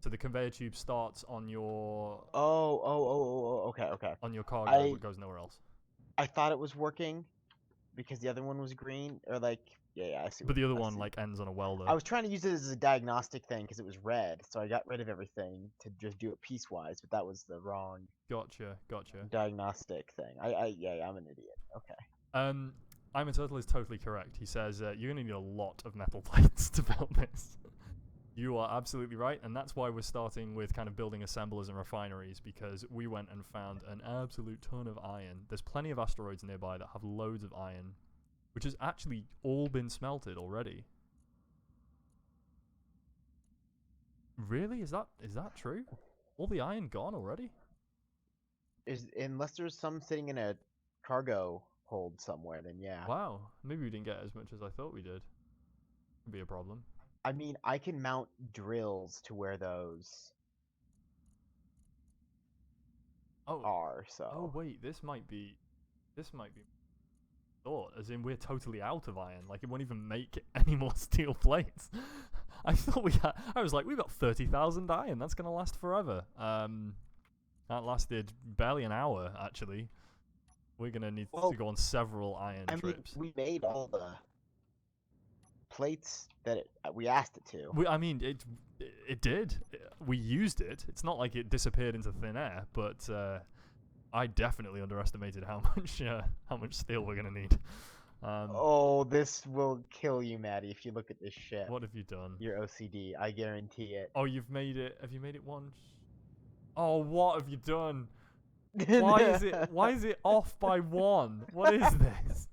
So the conveyor tube starts on your Okay. on your cargo, but goes nowhere else. I thought it was working because the other one was green, or like I see. But the other one like ends on a welder. I was trying to use it as a diagnostic thing because it was red, so I got rid of everything to just do it piecewise. But that was the wrong Gotcha. diagnostic thing. I'm an idiot. Okay. I'm a Turtle is totally correct. He says you're gonna need a lot of metal plates to build this. You are absolutely right, and that's why we're starting with kind of building assemblers and refineries, because we went and found an absolute ton of iron. There's plenty of asteroids nearby that have loads of iron, which has actually all been smelted already. Really? Is that true? All the iron gone already? Unless there's some sitting in a cargo hold somewhere, then yeah. Wow. Maybe we didn't get as much as I thought we did. Could be a problem. I mean, I can mount drills to where those Oh. are, so. Oh wait, this might be thought, as in we're totally out of iron. Like it won't even make any more steel plates. I thought we had. I was like, we've got 30,000 iron. That's gonna last forever. That lasted barely an hour actually. We're gonna need to go on several iron trips. We made all the plates that we asked it to. I mean, it did. We used it. It's not like it disappeared into thin air, but I definitely underestimated how much steel we're gonna need. Oh, this will kill you, Maddie, if you look at this shit. What have you done? Your OCD, I guarantee it. Oh, you've made it. Have you made it once? Oh, what have you done? Why is it off by one? What is this?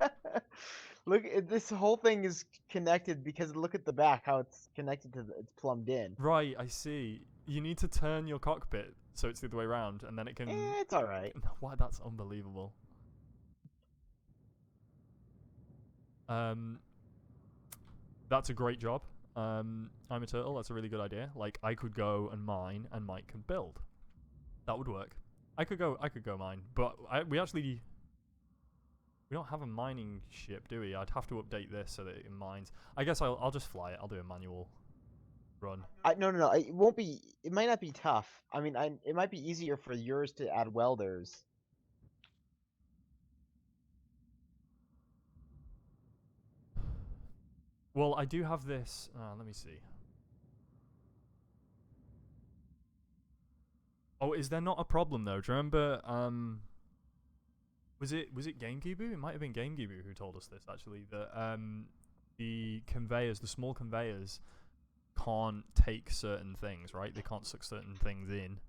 Look, this whole thing is connected because look at the back, how it's connected to it's plumbed in. Right, I see. You need to turn your cockpit so it's the other way around, and then it can. It's all right. Why? That's unbelievable. That's a great job. I'm a turtle. That's a really good idea. Like I could go and mine, and Mike can build. That would work. I could go mine, but we don't have a mining ship, do we? I'd have to update this so that it mines. I guess I'll just fly it. I'll do a manual run. No. It won't be. It might not be tough. I mean, it might be easier for yours to add welders. Well, I do have this. Let me see. Oh, is there not a problem though? Do you remember? Was it GameGeebu? It might have been GameGeebu who told us this actually. That the conveyors, the small conveyors, can't take certain things, right? They can't suck certain things in.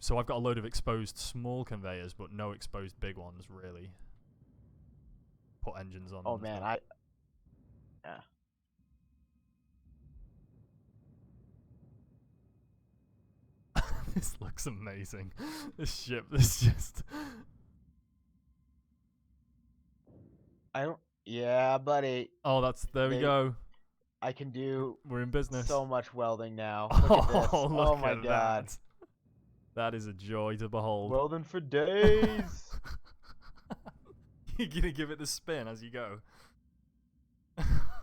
So I've got a load of exposed small conveyors, but no exposed big ones, really. Put engines on. Oh man, yeah. This looks amazing. This ship is just. Yeah, buddy. Oh, there we go. I can do. We're in business. So much welding now. Look at this. Oh my god. That is a joy to behold. Welding for days. You're gonna give it the spin as you go.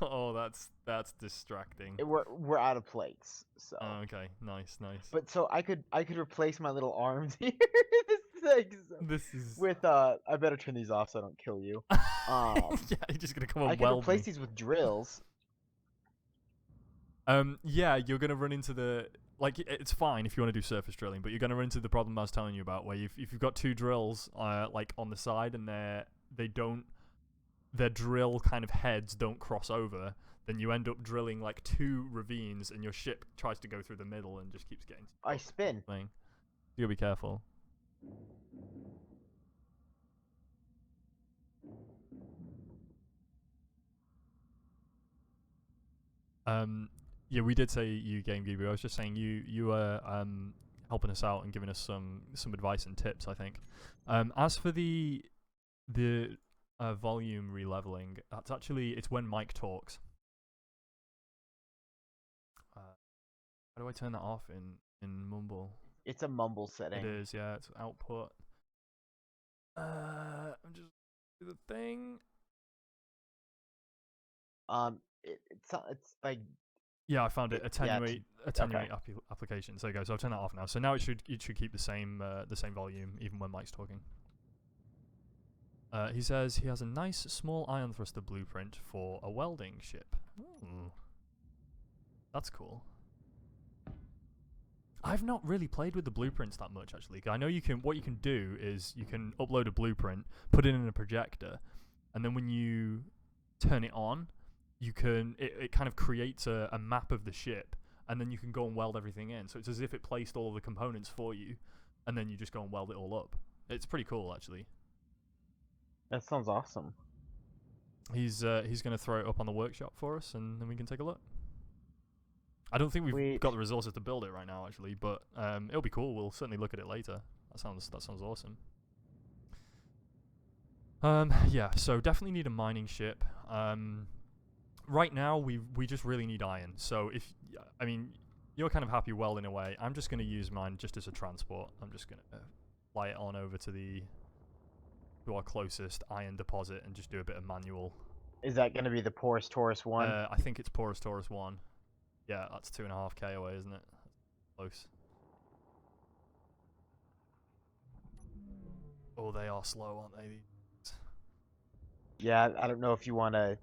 Oh, that's distracting. We're out of plates, so. Oh, okay, nice. But so I could replace my little arms here. This is. With I better turn these off so I don't kill you. Yeah, you're just gonna come and I weld can replace me. these with drills. Yeah, you're gonna run into the it's fine if you want to do surface drilling, but you're gonna run into the problem I was telling you about, where if you've got two drills like on the side and their drill kind of heads don't cross over, then you end up drilling like two ravines, and your ship tries to go through the middle and just keeps getting. I spin. You gotta be careful. Yeah, we did say you GameGeebu. I was just saying you were helping us out and giving us some advice and tips, I think. As for the volume releveling, it's when Mike talks. How do I turn that off in Mumble? It's a mumble setting. It is, yeah. It's output. I'm just do the thing. It's like. Yeah, I found it. Attenuate okay. application. So there you go. So I've turned that off now. So now it should keep the same volume even when Mike's talking. He says he has a nice small ion thruster blueprint for a welding ship. Ooh. That's cool. I've not really played with the blueprints that much actually. I know what you can do is you can upload a blueprint, put it in a projector, and then when you turn it on, you can it kind of creates a map of the ship, and then you can go and weld everything in. So it's as if it placed all of the components for you, and then you just go and weld it all up. It's pretty cool, actually. That sounds awesome. He's going to throw it up on the workshop for us, and then we can take a look. I don't think we've Sweet. got the resources to build it right now, actually, but it'll be cool. We'll certainly look at it later. That sounds awesome. Yeah, so definitely need a mining ship. Right now we just really need iron. So I mean, you're kind of happy welding away. I'm just going to use mine just as a transport. I'm just going to fly it on over to our closest iron deposit and just do a bit of manual. Is that going to be the Porous Taurus 1? I think it's Porous Taurus 1. Yeah, that's 2.5k away, isn't it? Close. Oh, they are slow, aren't they? Yeah, I don't know if you want to...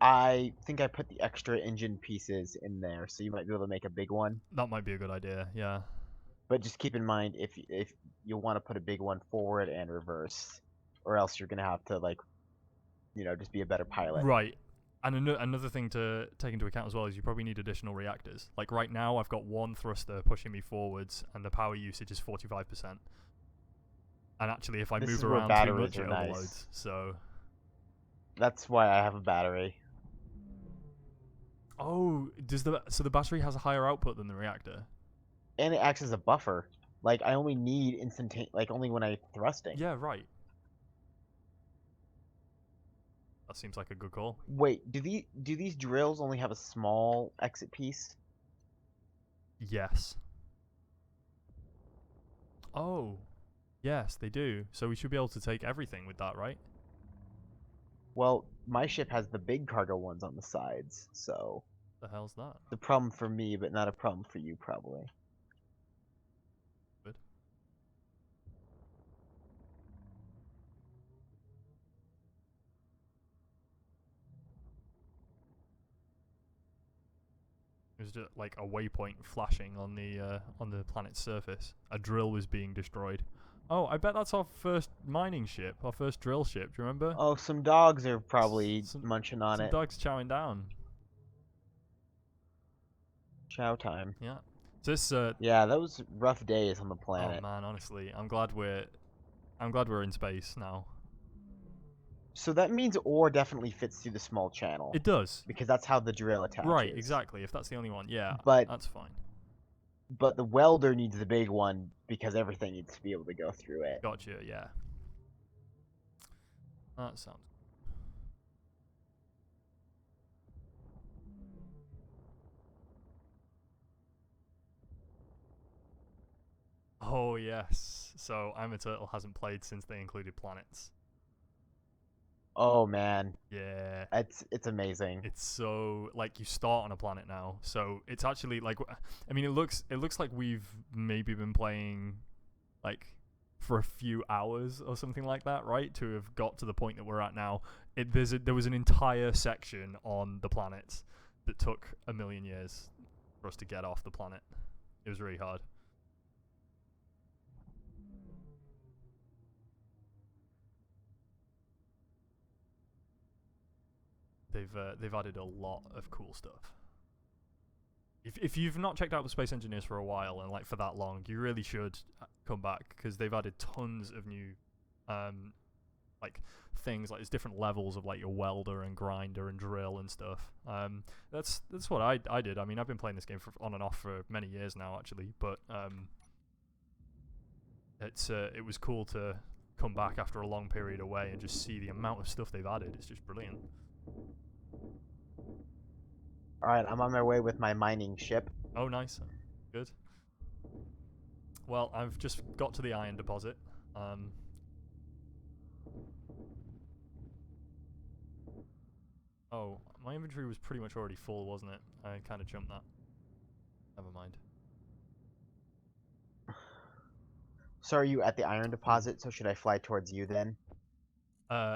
I think I put the extra engine pieces in there, so you might be able to make a big one. That might be a good idea, yeah. But just keep in mind, if you want to put a big one forward and reverse, or else you're going to have to, like, just be a better pilot. Right. And another thing to take into account as well is you probably need additional reactors. Like right now, I've got one thruster pushing me forwards, and the power usage is 45%. And actually, if I This move is where around too batteries much, are it nice. overloads. So, That's why I have a battery. oh, so the battery has a higher output than the reactor? And it acts as a buffer. Like, I only need only when I'm thrusting. Yeah, right. That seems like a good call. Wait, do these drills only have a small exit piece? Yes. Oh, yes, they do. So we should be able to take everything with that, right? Well, my ship has the big cargo ones on the sides, so The hell's that? the problem for me, but not a problem for you, probably. Good. It was just like a waypoint flashing on the planet's surface. A drill was being destroyed. Oh, I bet that's our first mining ship, our first drill ship. Do you remember? Oh, some dogs are probably Some- munching on Some it. dogs chowing down. Chow time. Yeah. So this Yeah, those rough days on the oh planet. man, honestly, I'm glad we're in space now. So that means ore definitely fits through the small channel. It does. Because that's how the drill attaches. Right, exactly. If that's the only one, yeah, But that's fine. but the welder needs the big one because everything needs to be able to go through it. Gotcha, yeah. That sounds... Oh, yes. So, I'm a Turtle hasn't played since they included planets. Oh man, Yeah. it's amazing. It's so... Like, you start on a planet now. So, it's actually, like... I mean, it looks like we've maybe been playing, like, for a few hours or something like that, right? To have got to the point that we're at now. There was an entire section on the planets that took 1 million years for us to get off the planet. It was really hard. They've added a lot of cool stuff. If you've not checked out the Space Engineers for a while and like for that long, you really should come back because they've added tons of new like things. Like there's different levels of like your welder and grinder and drill and stuff. That's what I did. I mean, I've been playing this game on and off for many years now actually, but it was cool to come back after a long period away and just see the amount of stuff they've added. It's just brilliant. Alright, I'm on my way with my mining ship. Oh, nice. Good. Well, I've just got to the iron deposit. Oh, my inventory was pretty much already full, wasn't it? I kind of jumped that. Never mind. So are you at the iron deposit, so should I fly towards you then?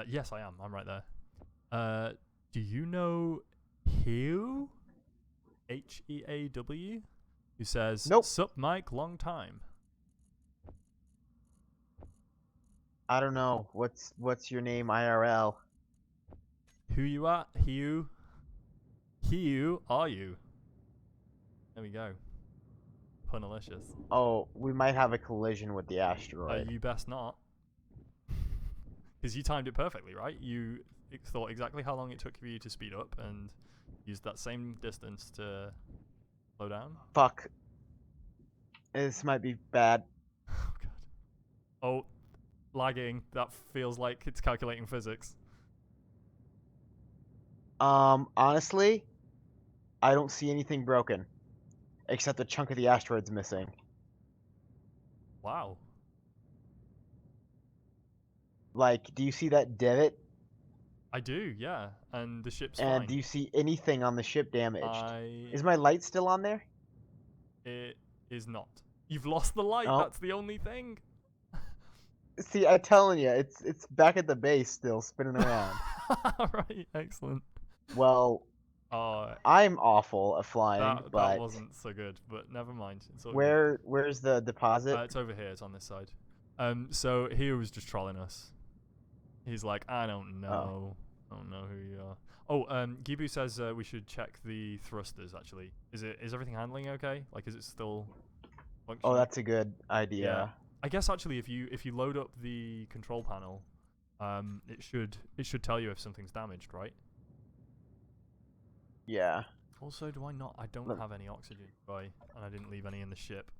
Yes, I am. I'm right there. Do you know Hew? Heaw? Who says, Nope. Sup, Mike, long time. I don't know. What's your name IRL? Who you at? Who are you? There we go. Punalicious. Oh, we might have a collision with the asteroid. You best not. Because you timed it perfectly, right? You thought exactly how long it took for you to speed up and used that same distance to slow down. Fuck. This might be bad. Oh, God. Oh, lagging. That feels like it's calculating physics. Honestly, I don't see anything broken. Except a chunk of the asteroid's missing. Wow. Like, do you see that divot? I do, yeah. And the ship's And fine. do you see anything on the ship damaged? I... Is my light still on there? It is not. You've lost the light. Oh. That's the only thing. See, I'm telling you, it's back at the base still, spinning around. Right, excellent. Well, Oh, I'm awful at flying, that but wasn't so good, but never mind. It's all good. where's the deposit? It's over here. It's on this side. So he was just trolling us. He's like, I don't know. I don't know who you are. Oh, Gibu says we should check the thrusters. Actually, is everything handling okay? Like, is it still functioning? Oh, that's a good idea. I guess actually, if you load up the control panel, it should tell you if something's damaged, right? Yeah. Also, do I not? I don't Look. have any oxygen, right? And I didn't leave any in the ship.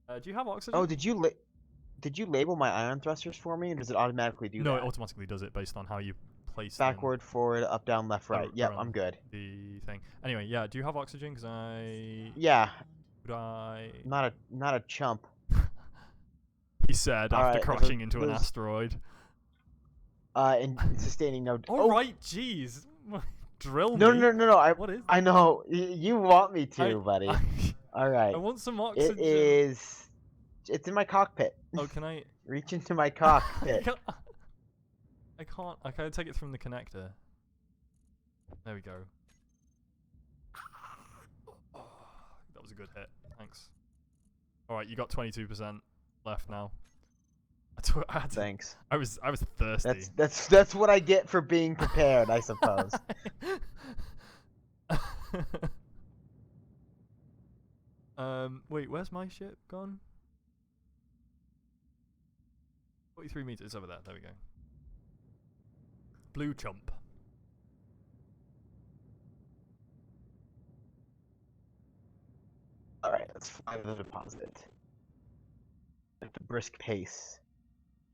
Do you have oxygen? Oh, did you label my ion thrusters for me, or does it automatically do No, that? it automatically does it based on how you place them, Backward, forward, up, down, left, right. Yep, around I'm good. the thing. Anyway, yeah. Do you have oxygen? Because I Yeah, would I. not a chump. He said after Alright, crashing into an those- asteroid. And sustaining no. All right, jeez. Drill No, me. no, no, no. What is? I know you want me to, buddy. I, All right. I want some It oxygen. is. It's in my cockpit. Oh, can I? Reach into my cockpit. I can't. I can't take it from the connector. There we go. That was a good hit. Thanks. All right, you got 22% left now. Thanks. I was thirsty. That's what I get for being prepared, I suppose. Wait, where's my ship gone? 43 meters over there. There we go. Blue chump. All right, let's fly to the deposit at the brisk pace.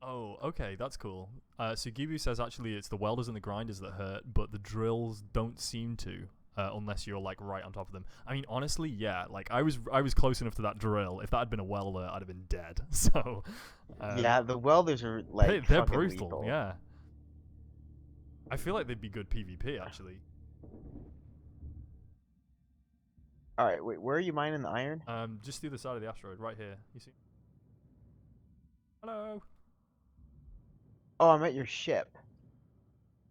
Oh, okay, that's cool. So Gibu says actually it's the welders and the grinders that hurt, but the drills don't seem to, unless you're like right on top of them. I mean, honestly, yeah. Like I was close enough to that drill. If that had been a welder, I'd have been dead. So. Yeah, the welders are like they're fucking brutal. lethal. Yeah. I feel like they'd be good PvP actually. All right, wait, where are you mining the iron? Just the other side of the asteroid, right here. You see? Hello. Oh, I'm at your ship.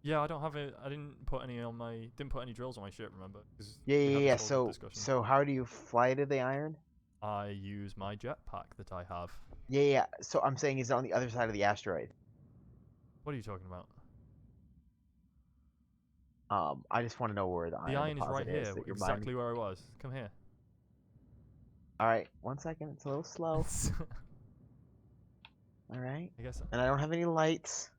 Yeah, I don't have it. I didn't put any on my. Didn't put any drills on my ship. Remember? 'Cause Yeah, we yeah, had yeah. this whole discussion. So how do you fly to the iron? I use my jetpack that I have. Yeah, yeah. So I'm saying is it on the other side of the asteroid? What are you talking about? I just want to know where the The iron is deposit right here, that you're mining. exactly where I was. Come here. All right, 1 second. It's a little slow. All right. I guess And I don't have any lights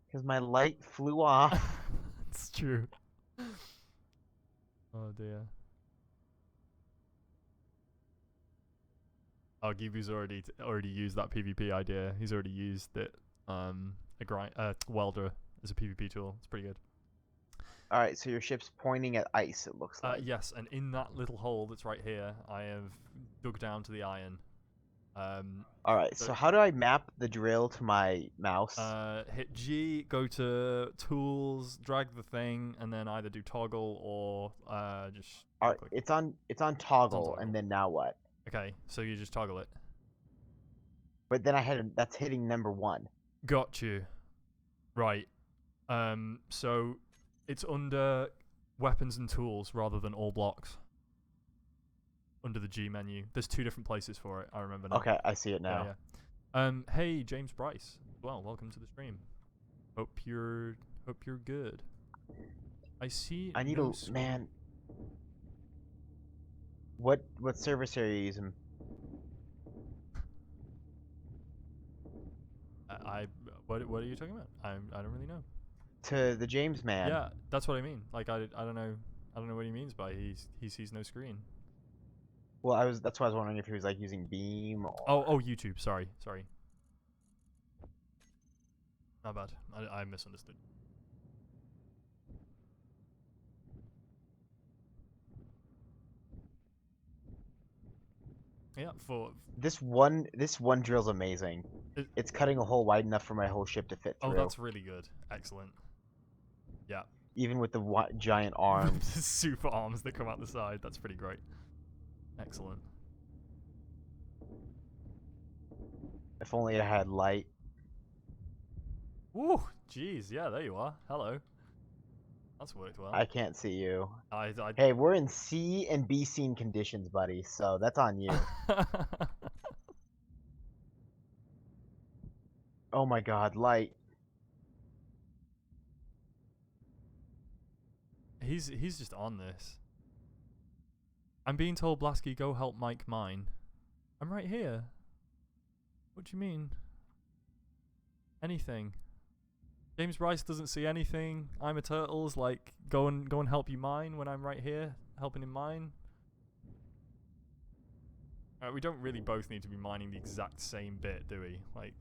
because my light flew off. it's true. Oh dear. Oh, Gibu's already used that PvP idea. He's already used it. A welder as a PvP tool. It's pretty good. All right, so your ship's pointing at ice. It looks like. Yes, and in that little hole that's right here, I have dug down to the iron. All right. So how do I map the drill to my mouse? Hit G, go to tools, drag the thing, and then either do toggle or just. All right, click. it's on toggle, toggle. and then now what? Okay, so you just toggle it. But then that's hitting number 1. Got you. Right. So it's under weapons and tools rather than all blocks. Under the G menu. There's 2 different places for it, I remember now. Okay, I see it now. Yeah. Hey James Bryce. Well, welcome to the stream. Hope you're good. I see. I need no a screen. man. What service are you using? What are you talking about? I don't really know. To the James man. Yeah, that's what I mean. Like I don't know. I don't know what he means by he sees no screen. Well, that's why I was wondering if he was like using Beam or. Oh, YouTube. Sorry. My bad. I misunderstood. Yeah, for This one drill's amazing. It- It's cutting a hole wide enough for my whole ship to fit through. oh, that's really good. Excellent. Yeah. Even with the giant arms. Super arms that come out the side. That's pretty great. Excellent. If only I had light. Woo! Jeez, yeah, there you are. Hello. That's worked well. I can't see you. I Hey, we're in C and B scene conditions, buddy. So that's on you. Oh my God, light. He's just on this. I'm being told, Blasky, go help Mike mine. I'm right here. What do you mean? Anything. James Bryce doesn't see anything. I'm a Turtles, like, go and help you mine when I'm right here, helping him mine. We don't really both need to be mining the exact same bit, do we? Like,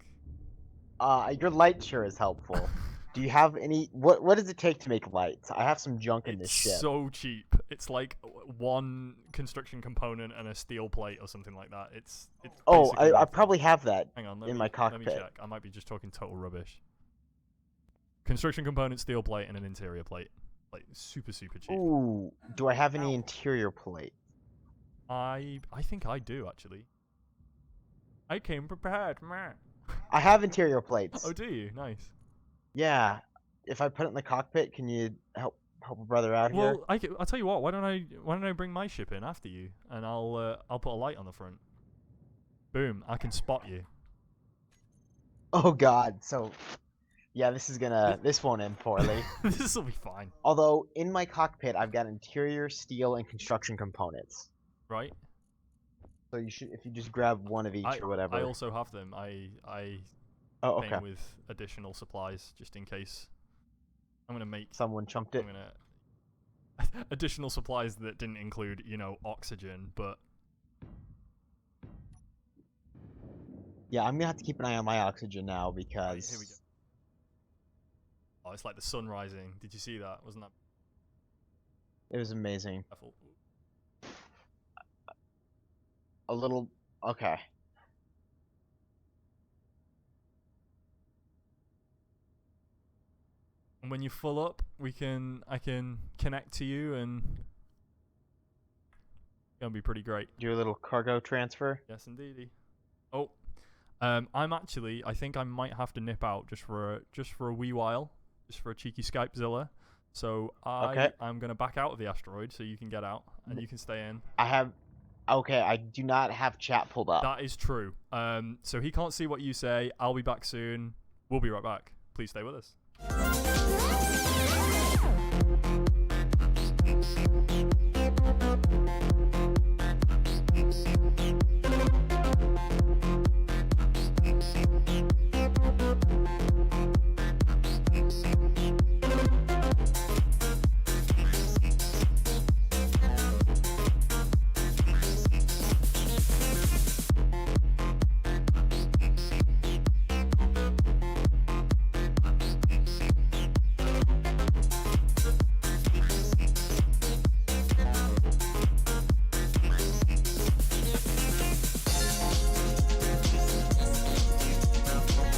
Your light sure is helpful. Do you have any? What does it take to make lights? I have some junk in this it's ship. so cheap. It's like one construction component and a steel plate or something like that. It's Oh, basically I nothing. probably have that. Hang on, in my Let cockpit. me check. I might be just talking total rubbish. Construction component, steel plate, and an interior plate. Like super cheap. Ooh, do I have any interior plate? I think I do actually. I came prepared, man. I have interior plates. Oh, do you? Nice. Yeah. If I put it in the cockpit, can you help a brother out here? Well, I'll tell you what. Why don't I bring my ship in after you, and I'll put a light on the front. Boom! I can spot you. Oh God. So, yeah, this won't end poorly. This will be fine, Although in my cockpit, I've got interior, steel, and construction components. right? So if you just grab one of each or whatever. I also have them. I Oh, came okay. with additional supplies just in case. I'm gonna make. Someone chumped it. I'm gonna additional supplies that didn't include, oxygen, but Yeah, I'm gonna have to keep an eye on my oxygen now because. here we go. Oh, it's like the sun rising. Did you see that? Wasn't that It was amazing. beautiful? A little. Okay. And when you're full up, I can connect to you, and it's gonna be pretty great. Do a little cargo transfer. Yes, indeedy. Oh, I think I might have to nip out just for a wee while, just for a cheeky Skypezilla. So I'm gonna back out of the asteroid, so you can get out and you can stay in. Okay, I do not have chat pulled up. That is true. So he can't see what you say. I'll be back soon. We'll be right back. Please stay with us.